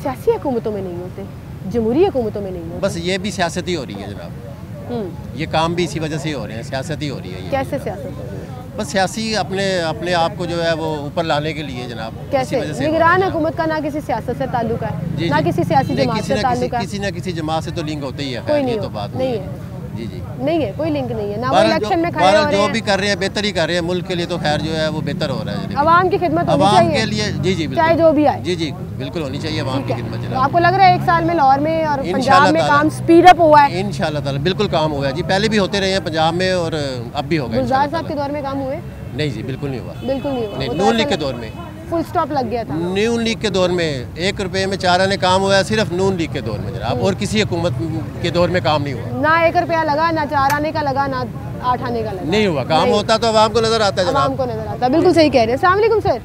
सियासी हुकूमतों में नहीं होते, जमहूरी हुकूमतों में नहीं होते। बस ये भी सियासत ही हो रही है जनाब, ये काम भी इसी वजह से ही हो रहे हैं, सियासत ही हो रही है ये। कैसे सियासत हो रही है? बस सियासी अपने आप को जो है वो ऊपर लाने के लिए जनाब। कैसे? निगरान हुकूमत का ना किसी सियासत से ताल्लुक है, ना किसी सियासी जमात से ताल्लुक है। किसी न किसी जमात से तो लिंक होते ही है, कोई नहीं, तो बात नहीं है। जी जी, नहीं है, कोई लिंक नहीं है, ना वो इलेक्शन में खड़े हो रहे हैं। जो भी कर रहे हैं बेहतर ही कर रहे हैं, मुल्क के लिए तो खैर जो है वो बेहतर हो रहा है, आवाम की खिदमत होनी आवाम चाहिए के लिए। जी जी, चाहे जो भी आए। जी जी, बिल्कुल होनी चाहिए आवाम की खिदमत। तो आपको लग रहा है 1 साल में लाहौर में और पंजाब में काम स्पीड अप हुआ है? इंशाल्लाह ताला बिल्कुल काम हुआ है जी, पहले भी होते रहे हैं पंजाब में और अब भी होगा। गुलजार साहब के दौर में काम हुए? नहीं जी, बिल्कुल नहीं हुआ, बिल्कुल नहीं हुआ। नून लीग के दौर में फुल स्टॉप लग गया था। नून लीग के दौर में 1 रुपए में 4 आने काम हुआ है, सिर्फ नून लीग के दौर में जनाब, और किसी हुकूमत के दौर में काम नहीं हुआ। ना 1 रुपया लगा, ना 4 आने का लगा, ना 8 आने का लगा, नहीं हुआ। काम होता तो आवाम को नजर आता है, आवाम को नजर आता है। बिल्कुल सही कह रहे हैं। अस्सलाम वालेकुम सर।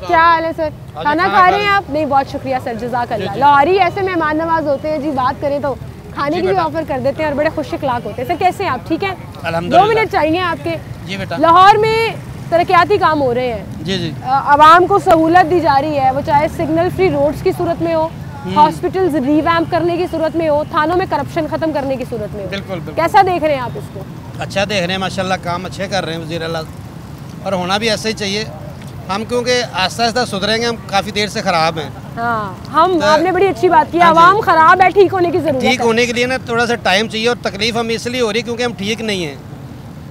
क्या हाल है सर? खाना खा रहे हैं आप? नहीं, बहुत शुक्रिया सर, जज़ाकल्लाह। लाहौरी ऐसे मेहमान नवाज होते हैं जी, बात करें तो खाने की भी ऑफर कर देते हैं और बड़े खुश इखलाक होते हैं। सर कैसे हैं आप? ठीक है, 2 मिनट चाहिए आपके। जी बेटा। लाहौर में तरक्याती काम हो रहे हैं जी जी, आवाम को सहूलत दी जा रही है, वो चाहे सिग्नल फ्री रोड्स की सूरत में हो, हॉस्पिटल्स रिवैम्प करने की सूरत में हो, थानों में करप्शन खत्म करने की सूरत में हो। बिल्कुल। कैसा देख रहे हैं आप इसको? अच्छा देख रहे हैं, माशाल्लाह काम अच्छे कर रहे हैं वज़ीर आला, और होना भी ऐसा ही चाहिए। हम क्योंकि आहिस्ता आहिस्ता सुधरेंगे, हम काफ़ी देर से ख़राब हैं, हाँ, आपने बड़ी अच्छी बात की, आवाम खराब है, ठीक होने की जरूरत है। ठीक होने के लिए ना थोड़ा सा टाइम चाहिए, और तकलीफ हमें इसलिए हो रही है क्योंकि हम ठीक नहीं हैं।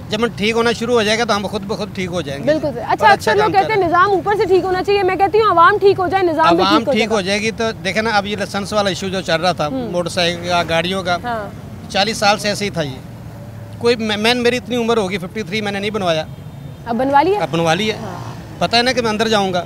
जब हम ठीक होना शुरू हो जाएगा तो हम खुद ब खुद ठीक हो जाएंगे। बिल्कुल। अच्छा, अक्सर लोग कहते हैं निज़ाम ऊपर से ठीक होना चाहिए, मैं कहती हूँ आवाम ठीक हो जाए, निज़ाम भी ठीक हो जाएगी। तो देखे ना, अब ये लाइसेंस वाला इशू जो चल रहा था मोटरसाइकिल का, गाड़ियों का, 40 साल से ऐसे ही था ये। कोई मेरी इतनी उम्र होगी 53, मैंने नहीं बनवाया। अब बनवा लिया? अब बनवा लिया। पता है ना कि मैं अंदर जाऊँगा,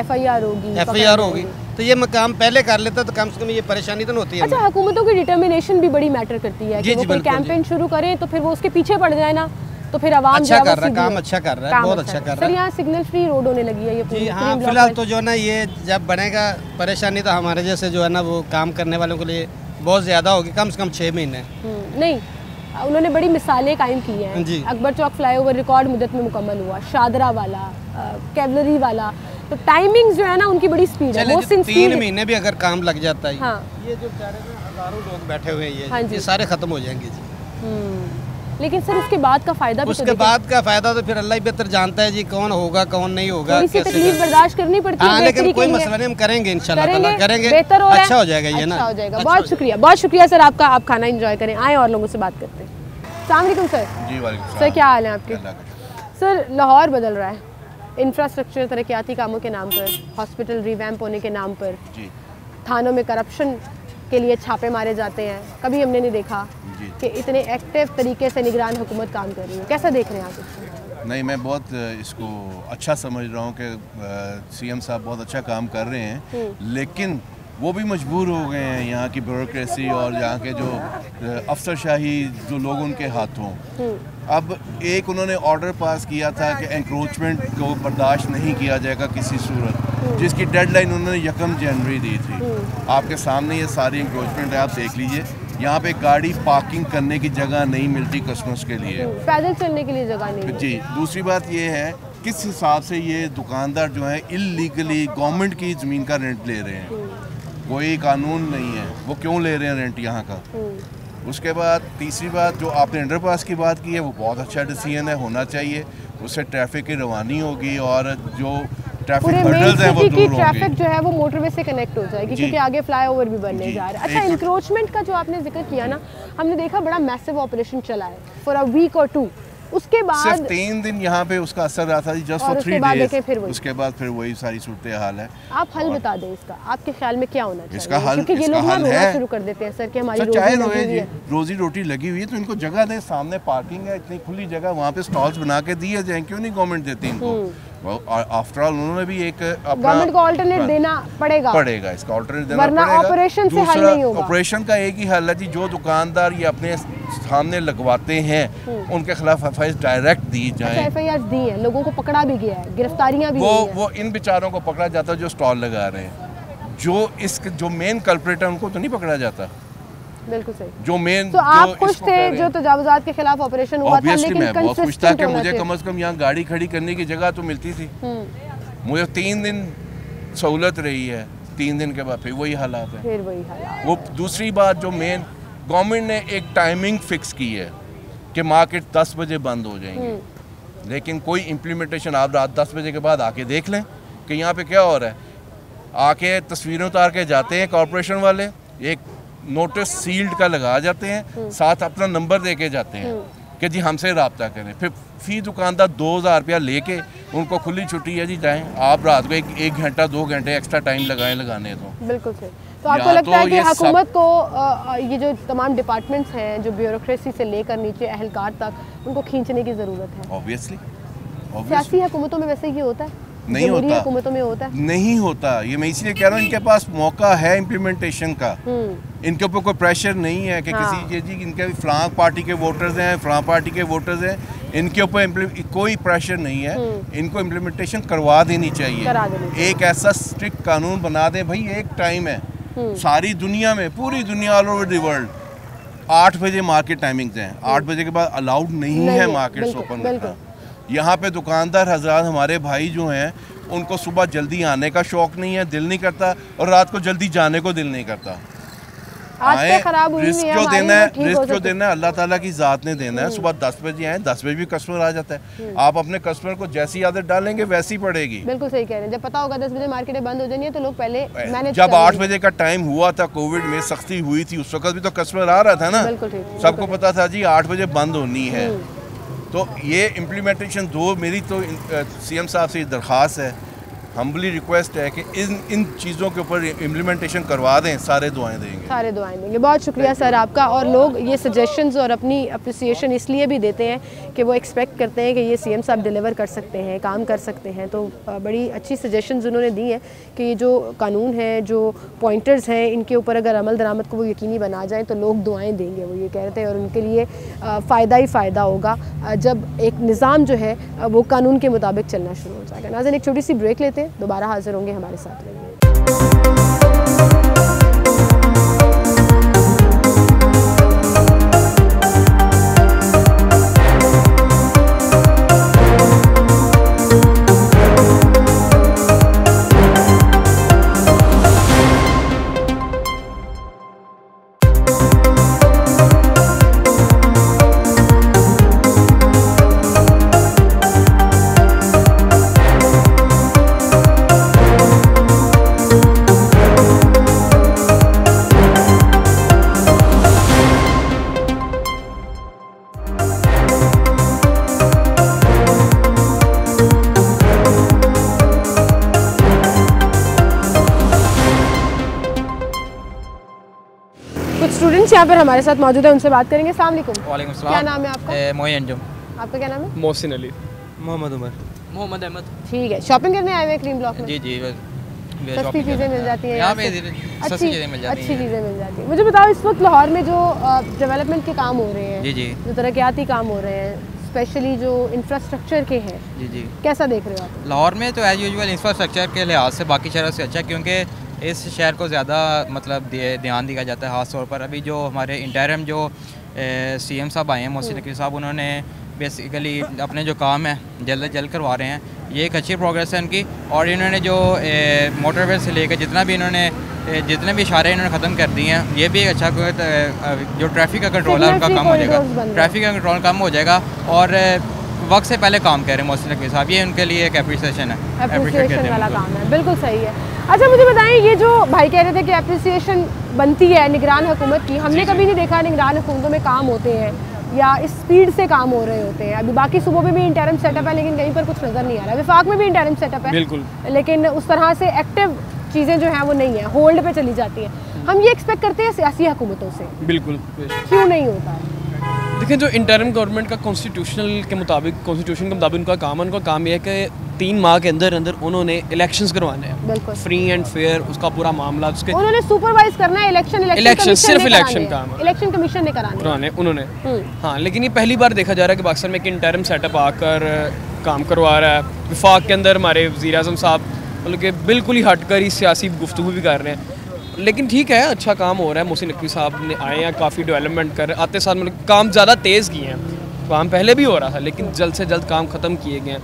FIR होगी। तो ये मैं काम पहले कर लेता तो कम से कम ये परेशानी तो होती है। अच्छा, हुकूमतों की डिटर्मिनेशन भी बड़ी मैटर करती है कि वो कोई कैंपेन शुरू करें तो फिर वो उसके पीछे पड़ जाए ना, तो फिर आवाम अच्छा कर रहा है, काम अच्छा कर रहा है, बहुत अच्छा कर रहा है। सर, यहाँ सिग्नल फ्री रोड होने लगी है ये पूरी? हाँ, फिलहाल तो जो है ना, ये जब बनेगा परेशानी तो हमारे जैसे जो है ना वो काम करने वालों के लिए बहुत ज़्यादा होगी, कम से कम 6 महीने। नहीं, उन्होंने बड़ी मिसालें कायम की हैं। अकबर चौक फ्लाईओवर रिकॉर्ड मुद्दत में मुकम्मल हुआ, शादरा वाला, कैवलरी वाला, तो टाइमिंग्स जो है ना उनकी बड़ी स्पीड है। 3 महीने भी अगर काम लग जाता है, ये जो हज़ारों लोग बैठे हुए हैं ये सारे खत्म हो जाएंगे जी। लेकिन सर उसके बाद का फायदा भी, उसके बाद का फायदा तो फिर अल्लाह ही बेहतर जानता है जी, कौन होगा कौन नहीं होगा। तकलीफ बर्दाश्त करनी पड़ती है, लेकिन कोई मसला नहीं, हम करेंगे इंशाल्लाह ताला, करेंगे, बेहतर हो अच्छा हो जाएगा ये ना, अच्छा हो जाएगा। बहुत शुक्रिया, बहुत शुक्रिया सर आपका। आप खाना एंजॉय करें, आए और लोगों से बात करते हैं। अस्सलाम वालेकुम सर। जी वालेकुम सर, क्या हाल है आपके? सर, लाहौर बदल रहा है, इंफ्रास्ट्रक्चर तरक्याती कामों के नाम पर, हॉस्पिटल रिवैम्प होने के नाम पर, थानों में करप्शन के लिए छापे मारे जाते हैं। कभी हमने नहीं देखा कि इतने एक्टिव तरीके से निगरान हुकूमत काम कर रही है। कैसा देख रहे हैं आप इसको? नहीं, मैं बहुत इसको अच्छा समझ रहा हूँ कि CM साहब बहुत अच्छा काम कर रहे हैं, लेकिन वो भी मजबूर हो गए हैं, यहाँ की ब्यूरोक्रेसी और यहाँ के जो अफसरशाही जो लोग उनके हाथों। अब एक उन्होंने ऑर्डर पास किया था कि एंक्रोचमेंट को बर्दाश्त नहीं किया जाएगा किसी सूरत, जिसकी डेडलाइन उन्होंने 1 जनवरी दी थी। आपके सामने ये सारी एंक्रोचमेंट है, आप देख लीजिए। यहाँ पे गाड़ी पार्किंग करने की जगह नहीं मिलती कस्टमर्स के लिए, पैदल चलने के लिए जगह नहीं जी। दूसरी बात ये है, किस हिसाब से ये दुकानदार जो है इल्लीगली गवर्नमेंट की ज़मीन का रेंट ले रहे हैं, कोई कानून नहीं है, वो क्यों ले रहे हैं रेंट यहाँ का। उसके बाद तीसरी बात जो आपने अंडरपास की बात की है, वो बहुत अच्छा डिसीजन है, होना चाहिए। उससे ट्रैफिक की रवानी होगी और जो ट्रैफिक हर्डल्स हैं वो दूर होंगे। ट्रैफिक जो है वो मोटरवे से कनेक्ट हो जाएगी क्योंकि आगे फ्लाईओवर भी बनने जा रहा है। अच्छा, इंक्रोचमेंट का जो आपने जिक्र किया ना, हमने देखा बड़ा मैसिव ऑपरेशन चला है फॉर अ वीक और 2, उसके बाद सिर्फ 3 दिन यहाँ पे उसका असर रहा था, जस्ट फॉर 3 डेज। उसके बाद फिर वही सारी सूरत हाल है। आप हल बता दें इसका, आपके ख्याल में क्या होना चाहिए? इसका हल, क्योंकि ये लोग रोना शुरू कर देते हैं सर कि हमारी रोजी रोटी लगी हुई है, तो इनको जगह दें। सामने पार्किंग है, इतनी खुली जगह, वहाँ पे स्टॉल्स बना के दिए जाए, क्यों नहीं गवर्नमेंट देती इनको? आफ्टर ऑल उन्होंने भी एक गवर्नमेंट को ऑल्टरनेट देना पड़ेगा, इसका ऑल्टरनेट देना वरना ऑपरेशन से हल नहीं होगा। ऑपरेशन का एक ही हल है जी, जो दुकानदार ये अपने सामने लगवाते हैं उनके खिलाफ FIR डायरेक्ट दी जाए। FIR दी है, लोगों को पकड़ा भी गया है, गिरफ्तारियां भी हुई हैं। वो इन बेचारों को पकड़ा जाता है जो स्टॉल लगा रहे हैं, जो मेन कल्प्रेट है उनको तो नहीं पकड़ा जाता। बिल्कुल सही। जो मेन तो आप खुश थे जो तजावुजात के खिलाफ ऑपरेशन हुआ था, लेकिन मैं बहुत खुश था कि मुझे कम से कम यहाँ गाड़ी खड़ी करने की जगह तो मिलती थी। मुझे 3 दिन सहूलत रही है, 3 दिन के बाद फिर वही हालात है। वो दूसरी बात जो मेन गवर्नमेंट ने एक टाइमिंग फिक्स की है कि मार्केट 10 बजे बंद हो जाएंगे, लेकिन कोई इम्प्लीमेंटेशन आप रात 10 बजे के बाद आके देख लें कि यहाँ पे क्या हो रहा है। आके तस्वीरें उतार के जाते हैं कॉरपोरेशन वाले, एक नोटिस सील्ड का लगा जाते हैं, साथ अपना नंबर दे के जाते हैं कि जी हमसे रब्ता करें। फिर फी दुकानदार 2000 रुपया लेके उनको खुली छुट्टी है जी, जाएं आप रात को 1 घंटा 2 घंटे एक्स्ट्रा टाइम लगाने तो बिल्कुल सही। तो आपको लगता है कि हुकूमत को ये जो तमाम डिपार्टमेंट्स हैं, जो ब्यूरोक्रेसी से लेकर नीचे अहलकार तक, उनको खींचने की ज़रूरत है? ऑब्वियसली सियासी हुकूमतों में वैसे ही होता है, नहीं होता, हुकूमतों में होता है नहीं होता। ये मैं इसलिए कह रहा हूँ, इनके पास मौका है इम्प्लीमेंटेशन का, इनके ऊपर कोई प्रेशर नहीं है कि किसी जी इनके फलां पार्टी के वोटर्स हैं, फलां पार्टी के वोटर्स हैं, इनके ऊपर कोई प्रेशर नहीं है। इनको इम्प्लीमेंटेशन करवा देनी चाहिए। एक ऐसा स्ट्रिक्ट कानून बना दें भाई, एक टाइम है सारी दुनिया में, पूरी दुनिया ऑल ओवर द वर्ल्ड 8 बजे मार्केट टाइमिंग्स हैं, 8 बजे के बाद अलाउड नहीं है मार्केट्स ओपन करना। यहाँ पे दुकानदार हजरात हमारे भाई जो हैं, उनको सुबह जल्दी आने का शौक नहीं है, दिल नहीं करता, और रात को जल्दी जाने को दिल नहीं करता। आए, खराब हुई रिस्क जो देना है, रिस्क जो देना है अल्लाह ताला की ज़ात ने देना है। सुबह 10 बजे आए, 10 बजे भी कस्टमर आ जाता है। आप अपने कस्टमर को जैसी आदत डालेंगे वैसी पड़ेगी। बिल्कुल सही कह रहे हैं। जब पता होगा 10 बजे मार्केटें बंद हो जानी है तो लोग पहले मैनेज जब 8 बजे का टाइम हुआ था, कोविड में सख्ती हुई थी, उस वक्त भी तो कस्टमर आ रहा था ना, सबको पता था जी 8 बजे बंद होनी है। तो ये इम्प्लीमेंटेशन मेरी तो सीएम साहब से दरख्वास्त है, हम्बली रिक्वेस्ट है कि इन चीज़ों के ऊपर इम्प्लीमेंटेशन करवा दें, सारे दुआएं देंगे। सारे दुआएं देंगे। बहुत शुक्रिया सर आपका। और लोग ये सजेशंस और अपनी अप्रिसिएशन इसलिए भी देते हैं कि वो एक्सपेक्ट करते हैं कि ये सीएम साहब डिलीवर कर सकते हैं, काम कर सकते हैं। तो बड़ी अच्छी सजेशंस उन्होंने दी हैं कि ये जो कानून है, जो पॉइंटर्स हैं, इनके ऊपर अगर अमल दरामद को वो यकीनी बना जाएँ तो लोग दुआएँ देंगे, वो ये कह रहे थे। और उनके लिए फ़ायदा ही फ़ायदा होगा जब एक निज़ाम जो है वो कानून के मुताबिक चलना शुरू हो जाएगा। नाज़रीन, एक छोटी सी ब्रेक लेते हैं, दोबारा हाजिर होंगे, हमारे साथ रहिए। स्टूडेंट्स यहाँ पर हमारे साथ मौजूद है, उनसे बात करेंगे। अस्सलाम वालेकुम। वालेकुम सलाम। क्या नाम है आपका? मोइन अंजुम। आपका क्या नाम है? मोहसिन अली। मोहम्मद उमर। मोहम्मद अहमद। ठीक है, शॉपिंग करने आए हुए क्रीम ब्लॉक में? जी जी, सस्ती चीज़ें मिल जाती हैं यहाँ पे, अच्छी चीज़ें मिल जाती हैं, अच्छी चीज़ें मिल जाती हैं। मुझे बताओ, इस वक्त लाहौर में जो डेवलपमेंट के काम हो रहे हैं, जी जी, जो तरक्याती काम हो रहे हैं, स्पेशली जो इंफ्रास्ट्रक्चर के हैं, जी जी, कैसा देख रहे हो आप? लाहौर में तो एज यूजुअल इंफ्रास्ट्रक्चर के लिहाज से बाकी शहरों से अच्छा, क्योंकि इस शहर को ज़्यादा मतलब ध्यान दिया जाता है। ख़ास तौर पर अभी जो हमारे इंटरिम जो सीएम साहब आए हैं, मोहसिन नकवी साहब, उन्होंने बेसिकली अपने जो काम है जल्द करवा रहे हैं। ये एक अच्छी प्रोग्रेस है इनकी। और इन्होंने जो मोटरवे से लेकर जितना भी इन्होंने जितने भी इशारे इन्होंने ख़त्म कर दिए हैं, ये भी एक अच्छा जो ट्रैफिक का कंट्रोल है उनका कम हो जाएगा, ट्रैफिक का कंट्रोल कम हो जाएगा। और वक्त से पहले काम कर रहे हैं मोहसिन नकवी साहब, ये उनके लिए एक एप्रिसिएशन है, एप्रिसिएशन वाला काम है। बिल्कुल सही है। अच्छा, मुझे बताएं, ये जो भाई कह रहे थे कि एप्रिसिएशन बनती है निगरान हुकूमत की, हमने कभी नहीं देखा निगरान हुकूमतों में काम होते हैं या इस स्पीड से काम हो रहे होते हैं। अभी बाकी सूबों में भी इंटरिम सेटअप है, लेकिन कहीं पर कुछ नज़र नहीं आ रहा है। विफाक में भी इंटरिम सेटअप है बिल्कुल, लेकिन उस तरह से एक्टिव चीज़ें जो हैं वो नहीं है, होल्ड पे चली जाती हैं। हम ये एक्सपेक्ट करते हैं सियासी हुकूमतों से, बिल्कुल। क्यों नहीं होता है? देखिए, जो इंटरिम गवर्नमेंट का कॉन्स्टिट्यूशन के मुताबिक उनका काम यह है कि 3 माह के अंदर उन्होंने इलेक्शंस करवाने हैं, फ्री एंड फेयर, उसका पूरा मामला उसके उन्होंने सुपरवाइज करना है। इलेक्शन सिर्फ इलेक्शन काम है, इलेक्शन कमीशन ने कराने उन्होंने। हाँ, लेकिन ये पहली बार देखा जा रहा है कि पाकिस्तान में एक इंटरिम सेटअप आकर काम करवा रहा है। विफाक के अंदर हमारे वज़ीर आज़म साहब मतलब कि बिल्कुल ही हटकर ही सियासी गुफ्तगू भी कर रहे हैं। लेकिन ठीक है, अच्छा काम हो रहा है। मोहसिन नकवी साहब ने आए हैं, काफ़ी डेवलपमेंट कर आते साथ मतलब काम ज़्यादा तेज़ किए हैं। काम पहले भी हो रहा था, लेकिन जल्द से जल्द काम ख़त्म किए गए हैं।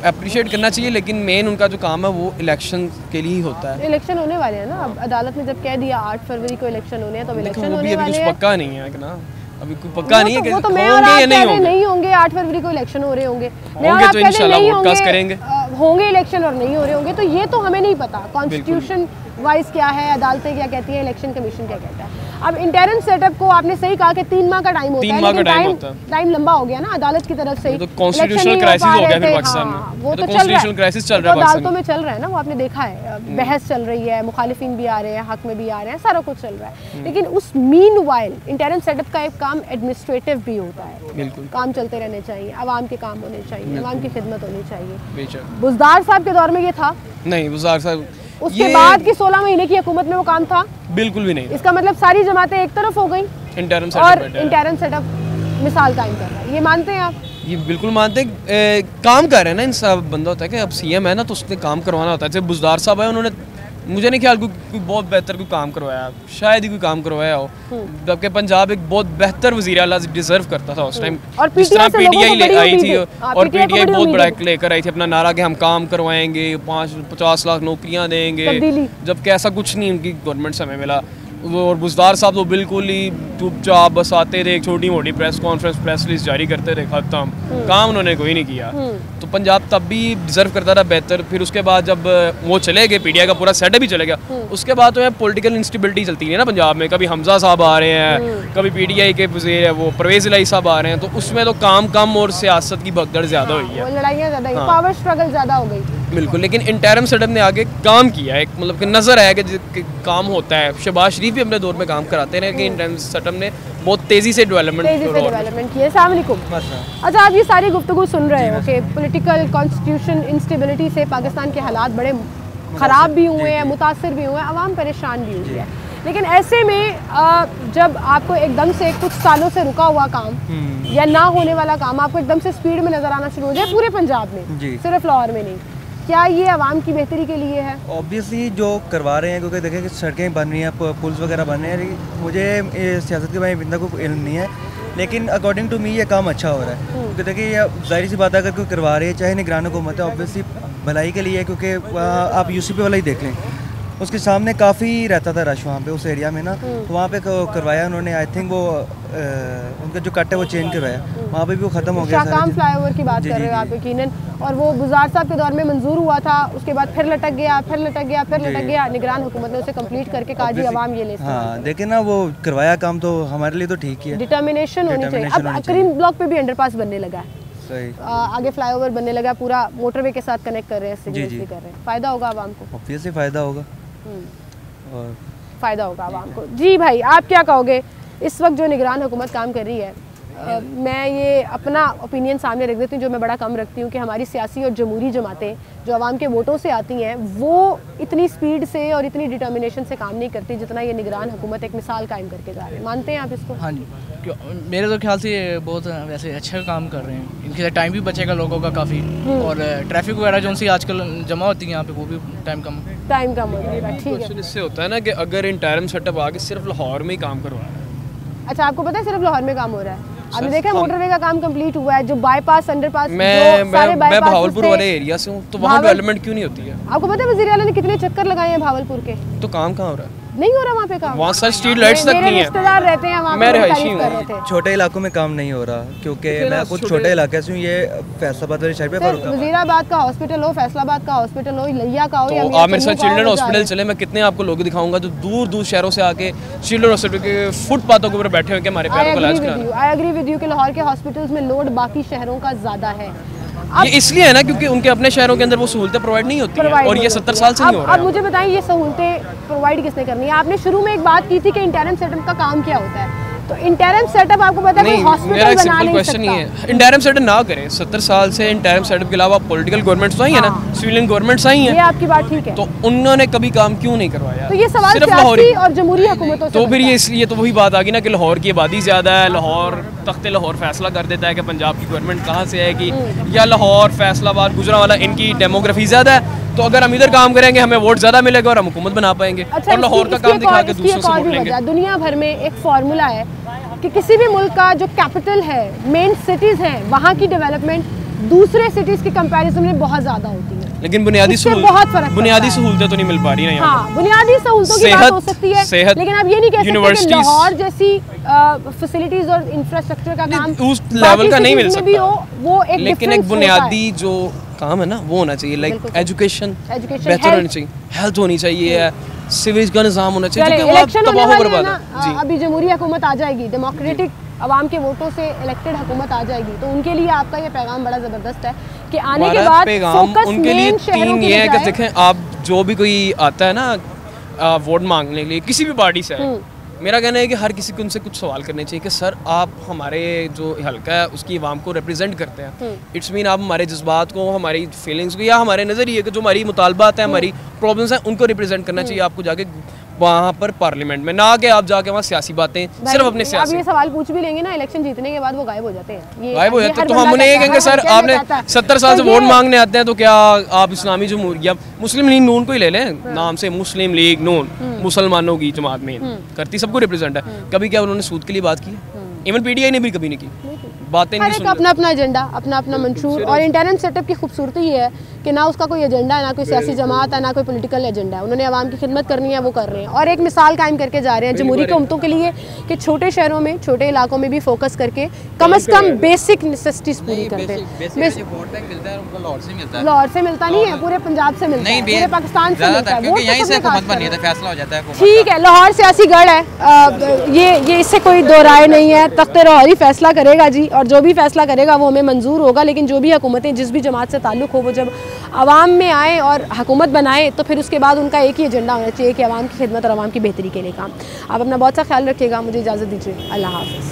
अप्रिशिएट करना चाहिए, लेकिन मेन उनका जो काम है वो इलेक्शन के लिए ही होता है। इलेक्शन होने वाले हैं ना, अब अदालत ने जब कह दिया 8 फरवरी को इलेक्शन होने हैं, तो इलेक्शन होने वाले हैं। पक्का नहीं है ना, अभी कोई पक्का नहीं है कि होंगे या नहीं होंगे। 8 फरवरी को इलेक्शन हो रहे होंगे तो इंशाल्लाह ब्रॉडकास्ट करेंगे। होंगे इलेक्शन और नहीं हो रहे होंगे, तो ये तो हमें नहीं पता कॉन्स्टिट्यूशन वाइज क्या है, अदालतें क्या कहती हैं, इलेक्शन कमीशन क्या कहता है। अब इंटरिम सेटअप को आपने सही कहा कि 3 माह का टाइम होता है, लेकिन टाइम लंबा हो गया ना अदालत की तरफ से। तो कॉन्स्टिट्यूशनल क्राइसिस हो गया फिर पाकिस्तान में। वो तो कॉन्स्टिट्यूशनल क्राइसिस चल रहा है, अदालतों में चल रहा है ना, वो आपने देखा है, बहस चल रही है, मुखालिफिन भी आ रहे हैं, हक में भी आ रहे हैं, सारा कुछ चल रहा है। लेकिन उस मीनवाइल इंटरिम सेटअप का एक काम एडमिनिस्ट्रेटिव भी होता है। बिल्कुल, काम चलते रहने चाहिए, आवाम के काम होने चाहिए, आवाम की खिदमत होनी चाहिए। बुज़दार साहब के दौर में ये था नहीं, बुज़दार साहब उसके बाद की 16 महीने की हुकूमत में वो काम था बिल्कुल भी नहीं। इसका मतलब सारी जमातें एक तरफ हो गई और इंटरिम सेटअप मिसाल कायम कर रहा है। ये मानते हैं आप? ये बिल्कुल मानते हैं, काम कर रहे हैं ना। इन सब बंदा होता है कि अब सीएम है ना, तो उसने काम करवाना होता है। जैसे बुज़दार साहब है, उन्होंने मुझे नहीं ख्याल कोई बहुत बेहतर कोई काम करवाया, शायद ही कोई काम करवाया हो, जबकि पंजाब एक बहुत बेहतर वज़ीर आला डिजर्व करता था उस टाइम। जिस तरह पीटीआई आई थी और पीटीआई बहुत बड़ा लेकर आई थी अपना नारा कि हम काम करवाएंगे, 50 लाख नौकरियां देंगे, जबकि ऐसा कुछ नहीं उनकी गवर्नमेंट से हमें मिला। वो और बुजदार साहब तो बिल्कुल ही चुपचाप बस आते थे, एक छोटी मोटी प्रेस कॉन्फ्रेंस प्रेस लिस्ट जारी करते थे, खत्म। काम उन्होंने कोई नहीं किया। तो पंजाब तब भी डिजर्व करता था बेहतर। फिर उसके बाद जब वो चले गए, पीडीआई का पूरा सेटअप ही चले गया, उसके बाद तो पॉलिटिकल इंस्टेबिलिटी चलती है ना पंजाब में। कभी हमजा साहब आ रहे हैं, कभी पीडीआई के वो परवेज इलाही साहब आ रहे हैं, तो उसमें तो काम कम और सियासत की भगदड़ ज़्यादा हुई है, लड़ाइयाँ ज़्यादा, पावर स्ट्रगल ज़्यादा हो गई। बिल्कुल। लेकिन इंटरिम सेटअप ने आगे काम किया है, मतलब कि नज़र है कि काम होता है। शहबाज शरीफ भी अपने दौर में काम कराते रहे कि इंटरिम सेटअप ने बहुत तेज़ी से डेवलपमेंट की है। अस्सलाम वालेकुम। अच्छा, आप ये सारी गुफ्तगू सुन रहे हो कि पॉलिटिकल कॉन्स्टिट्यूशन इंस्टेबिलिटी से पाकिस्तान के हालात बड़े ख़राब भी हुए हैं, मुतासर भी हुए हैं, आवाम परेशान भी हुई है। लेकिन ऐसे में जब आपको एकदम से कुछ सालों से रुका हुआ काम या ना होने वाला काम आपको एकदम से स्पीड में नज़र आना शुरू हो जाए पूरे पंजाब में, सिर्फ लाहौर में नहीं, क्या ये आवाम की बेहतरी के लिए है? ऑब्वियसली जो करवा रहे हैं, क्योंकि देखें कि सड़कें बन रही हैं, पुल्स वगैरह बन रहे हैं। मुझे सियासत के बारे में इतना कोई इल्म नहीं है, लेकिन अकॉर्डिंग टू मी ये काम अच्छा हो रहा है। क्योंकि देखिए ये जाहिर सी बात है, अगर कोई करवा रही है, चाहे निगरान हुकूमत है, ऑब्वियसली भलाई के लिए है। क्योंकि आप यूसीपी वाला ही देख लें, उसके सामने काफ़ी रहता था रश वहाँ पे उस एरिया में ना, तो वहाँ पे करवाया उन्होंने। आई थिंक वो उनका जो कट है वो चेंज करवाया, वहाँ पे भी वो ख़त्म हो गया। शाहकाम फ्लाईओवर की बात कर रहे हो आप यकीनन, और वो गुजार साहब के दौर में मंजूर हुआ था, उसके बाद फिर लटक गया, फिर लटक गया, फिर लटक गया। निगरान हुकूमत ने उसे कंप्लीट करके कहा जी आवाम ये ले। हाँ, देखिए ना, वो करवाया काम तो हमारे लिए तो ठीक ही है। डिटर्मिनेशन होनी चाहिए। अब करीम ब्लॉक पे भी अंडरपास बनने लगा है, सही। आगे फ्लाईओवर बनने लगा, पूरा मोटरवे के साथ कनेक्ट कर रहे हैं, सिग्नल कर रहे हैं। फ़ायदा होगा आवाम को, ऑब्वियसली फ़ायदा होगा और फ़ायदा होगा आवाम को। जी भाई, आप क्या कहोगे? इस वक्त जो निगरान हुकूमत काम कर रही है, मैं ये अपना ओपिनियन सामने रख देती हूँ, जो मैं बड़ा कम रखती हूँ, कि हमारी सियासी और जमहूरी जमातें जो आवाम के वोटों से आती हैं, वो इतनी स्पीड से और इतनी डिटर्मिनेशन से काम नहीं करती जितना ये निगरान हुकूमत एक मिसाल कायम करके जा रहे हैं। मानते हैं आप इसको? हाँ जी, मेरे तो ख्याल से ये बहुत वैसे अच्छा काम कर रहे हैं। इनके टाइम भी बचेगा लोगों का काफ़ी, और ट्रैफिक वगैरह जो उनसे आजकल जमा होती है यहाँ पे, वो भी टाइम कम हो जाएगा। ठीक है। इससे होता है ना कि अगर इंटरिम सेटअप आके सिर्फ लाहौर में ही काम करवा रहा है। अच्छा, आपको पता है सिर्फ लाहौर में काम हो रहा है? आपने देखा मोटरवे का काम कंप्लीट हुआ है, जो बाईपास अंडरपास, मैं भावलपुर वाले एरिया से हूँ, तो वहाँ डेवलपमेंट क्यों नहीं होती है? आपको पता है वज़ीर आला ने कितने चक्कर लगाए हैं भावलपुर के, तो काम कहाँ हो रहा है? नहीं हो रहा वहाँ पे काम। वहाँ सर स्ट्रीट लाइट्स तक नहीं है। रिश्तेदार रहते हैं वहाँ, मैं रहायशी हूँ। छोटे इलाकों में काम नहीं हो रहा, क्योंकि मैं खुद छोटे इलाके से हूँ। ये फैसलाबाद वाली साइड पे वज़ीराबाद का हॉस्पिटल हो, फैसलाबाद का हॉस्पिटल हो, लिया का हो, या आप मेरे साथ चिल्ड्रन हॉस्पिटल चले, मैं कितने आपको लोग दिखाऊंगा जो दूर दूर शहरों से आके चिल्ड्रन हॉस्पिटल के फुटपाथों के ऊपर बैठे हुए हमारे पैरों का इलाज करा रहे हैं। आई एग्री विद यू कि लाहौर के हॉस्पिटल्स में लोड बाकी शहरों का ज़्यादा है। ये इसलिए है ना क्योंकि उनके अपने शहरों के अंदर वो सहूलतें प्रोवाइड नहीं होती हैं, और ये 70 साल से नहीं हो रहा है। अब मुझे बताएं, ये सहूलतें प्रोवाइड किसने करनी है? आपने शुरू में एक बात की थी कि इंटरिम सेटअप का काम क्या होता है, तो इंटरिम सेटअप आपको पता है हॉस्पिटल बना नहीं सकता। नहीं है, इंटरिम सेटअप ना करें। 70 साल से इंटरिम सेटअप के अलावा पॉलिटिकल गवर्नमेंट्स आई है ना, सिविलियन गवर्नमेंट्स आई हैं, ये आपकी बात ठीक है, तो उन्होंने कभी काम क्यों नहीं करवाया? तो ये सवाल सियासी और जमहूरी हुकूमतों से, तो फिर ये इसलिए तो वही बात आ गई ना कि लाहौर की आबादी ज़्यादा है, लाहौर तख्ते लाहौर फैसला कर देता है कि पंजाब की गवर्नमेंट कहाँ से आएगी, या लाहौर फैसलाबाद गुजरांवाला इनकी डेमोग्राफी ज़्यादा है, तो अगर हम इधर काम करेंगे हमें वोट ज़्यादा मिलेगा और हम हुकूमत बना पाएंगे। अच्छा, और लाहौर का काम दिखा के दूसरों से वोट लेंगे। दुनिया भर में एक फार्मूला है कि किसी भी मुल्क का जो कैपिटल है, मेन सिटीज़ हैं, वहाँ की डेवलपमेंट दूसरे सिटीज़ के कंपैरिजन में बहुत ज़्यादा होती है, लेकिन बुनियादी सहूलतें तो नहीं मिल पा रही ना। हाँ, बुनियादी सहूलतों की बात हो सकती है, लेकिन आप ये नहीं कह सकते कि लाहौर जैसी फैसिलिटीज और इंफ्रास्ट्रक्चर का काम उस लेवल का नहीं मिल सकता, वो एक लेकिन एक बुनियादी जो काम है ना वो होना चाहिए, लाइक एजुकेशन बेहतर होनी चाहिए, हेल्थ होनी चाहिए, सिविल का निज़ाम होना चाहिए। इलेक्शन होने वाले हैं ना, अभी जमहूरी हुकूमत आ जाएगी, डेमोक्रेटिक आवाम के वोटों से इलेक्टेड हुकूमत आ जाएगी, तो उनके लिए आपका ये पैगाम बड़ा ज़बरदस्त है कि आने के बाद फोकस उनके लिए 3 ये है कि देखें, आप जो भी कोई आता है ना वोट मांगने के लिए किसी भी पार्टी से, मेरा कहना है कि हर किसी को उनसे कुछ सवाल करने चाहिए कि सर आप हमारे जो हल्का है उसकी आवाम को रिप्रेजेंट करते हैं, इट्स मीन आप हमारे जज्बात को, हमारी फीलिंग्स को, या हमारे नज़रिए के जो हमारी मुतालबात हैं, हमारी प्रॉब्लम्स हैं, उनको रिप्रेजेंट करना चाहिए आपको जाके वहाँ पर पार्लियामेंट में, ना कि आप जाके वहाँ सियासी बातें सिर्फ अपने सियासी। अब ये सवाल पूछ भी लेंगे ना, इलेक्शन जीतने के बाद वो गायब हो जाते हैं, गायब हो जाते हैं, तो हम उन्हें ये कहेंगे सर आपने 70 साल से वोट मांगने आते हैं, तो क्या आप इस्लामी जमहूरिया मुस्लिम लीग नून को ही ले लें नाम से, मुस्लिम लीग नून मुसलमानों की जमात में करती, सबको रिप्रेजेंट है, कभी क्या उन्होंने सूद के लिए बात की? इवन पीडीआई ने भी कभी नहीं की बातें, नहीं सुनी। अपना अपना एजेंडा, अपना अपना मंशूर, और इंटरिम सेटअप की खूबसूरती ये है कि ना उसका कोई एजेंडा है, ना कोई सियासी जमात है, ना कोई पॉलिटिकल एजेंडा है। उन्होंने आवाम की खिदमत करनी है, वो कर रहे हैं और एक मिसाल कायम करके जा रहे हैं जमहूरी हुकूमतों के लिए कि छोटे शहरों में, छोटे इलाकों में भी फोकस करके कम से कम बेसिक नेसेसिटीज पूरी करते हैं। लाहौर से मिलता नहीं है, पूरे पंजाब से मिलता है, पूरे पाकिस्तान से मिलता है, फैसला हो जाता है। ठीक है, लाहौर सियासी गढ़ है, ये इससे कोई दो राय नहीं है। तख्त लाहौर ही फैसला करेगा जी, और जो भी फैसला करेगा वो हमें मंजूर होगा। लेकिन जो भी हुकूमतें जिस भी जमात से ताल्लुक़ हो, वो जब आवाम में आए और हुकूमत बनाए तो फिर उसके बाद उनका एक ही एजेंडा होना चाहिए कि आवाम की खिदमत और आवाम की बेहतरी के लिए काम। आप अपना बहुत सा ख्याल रखिएगा, मुझे इजाज़त दीजिए, अल्लाह हाफ़िज़।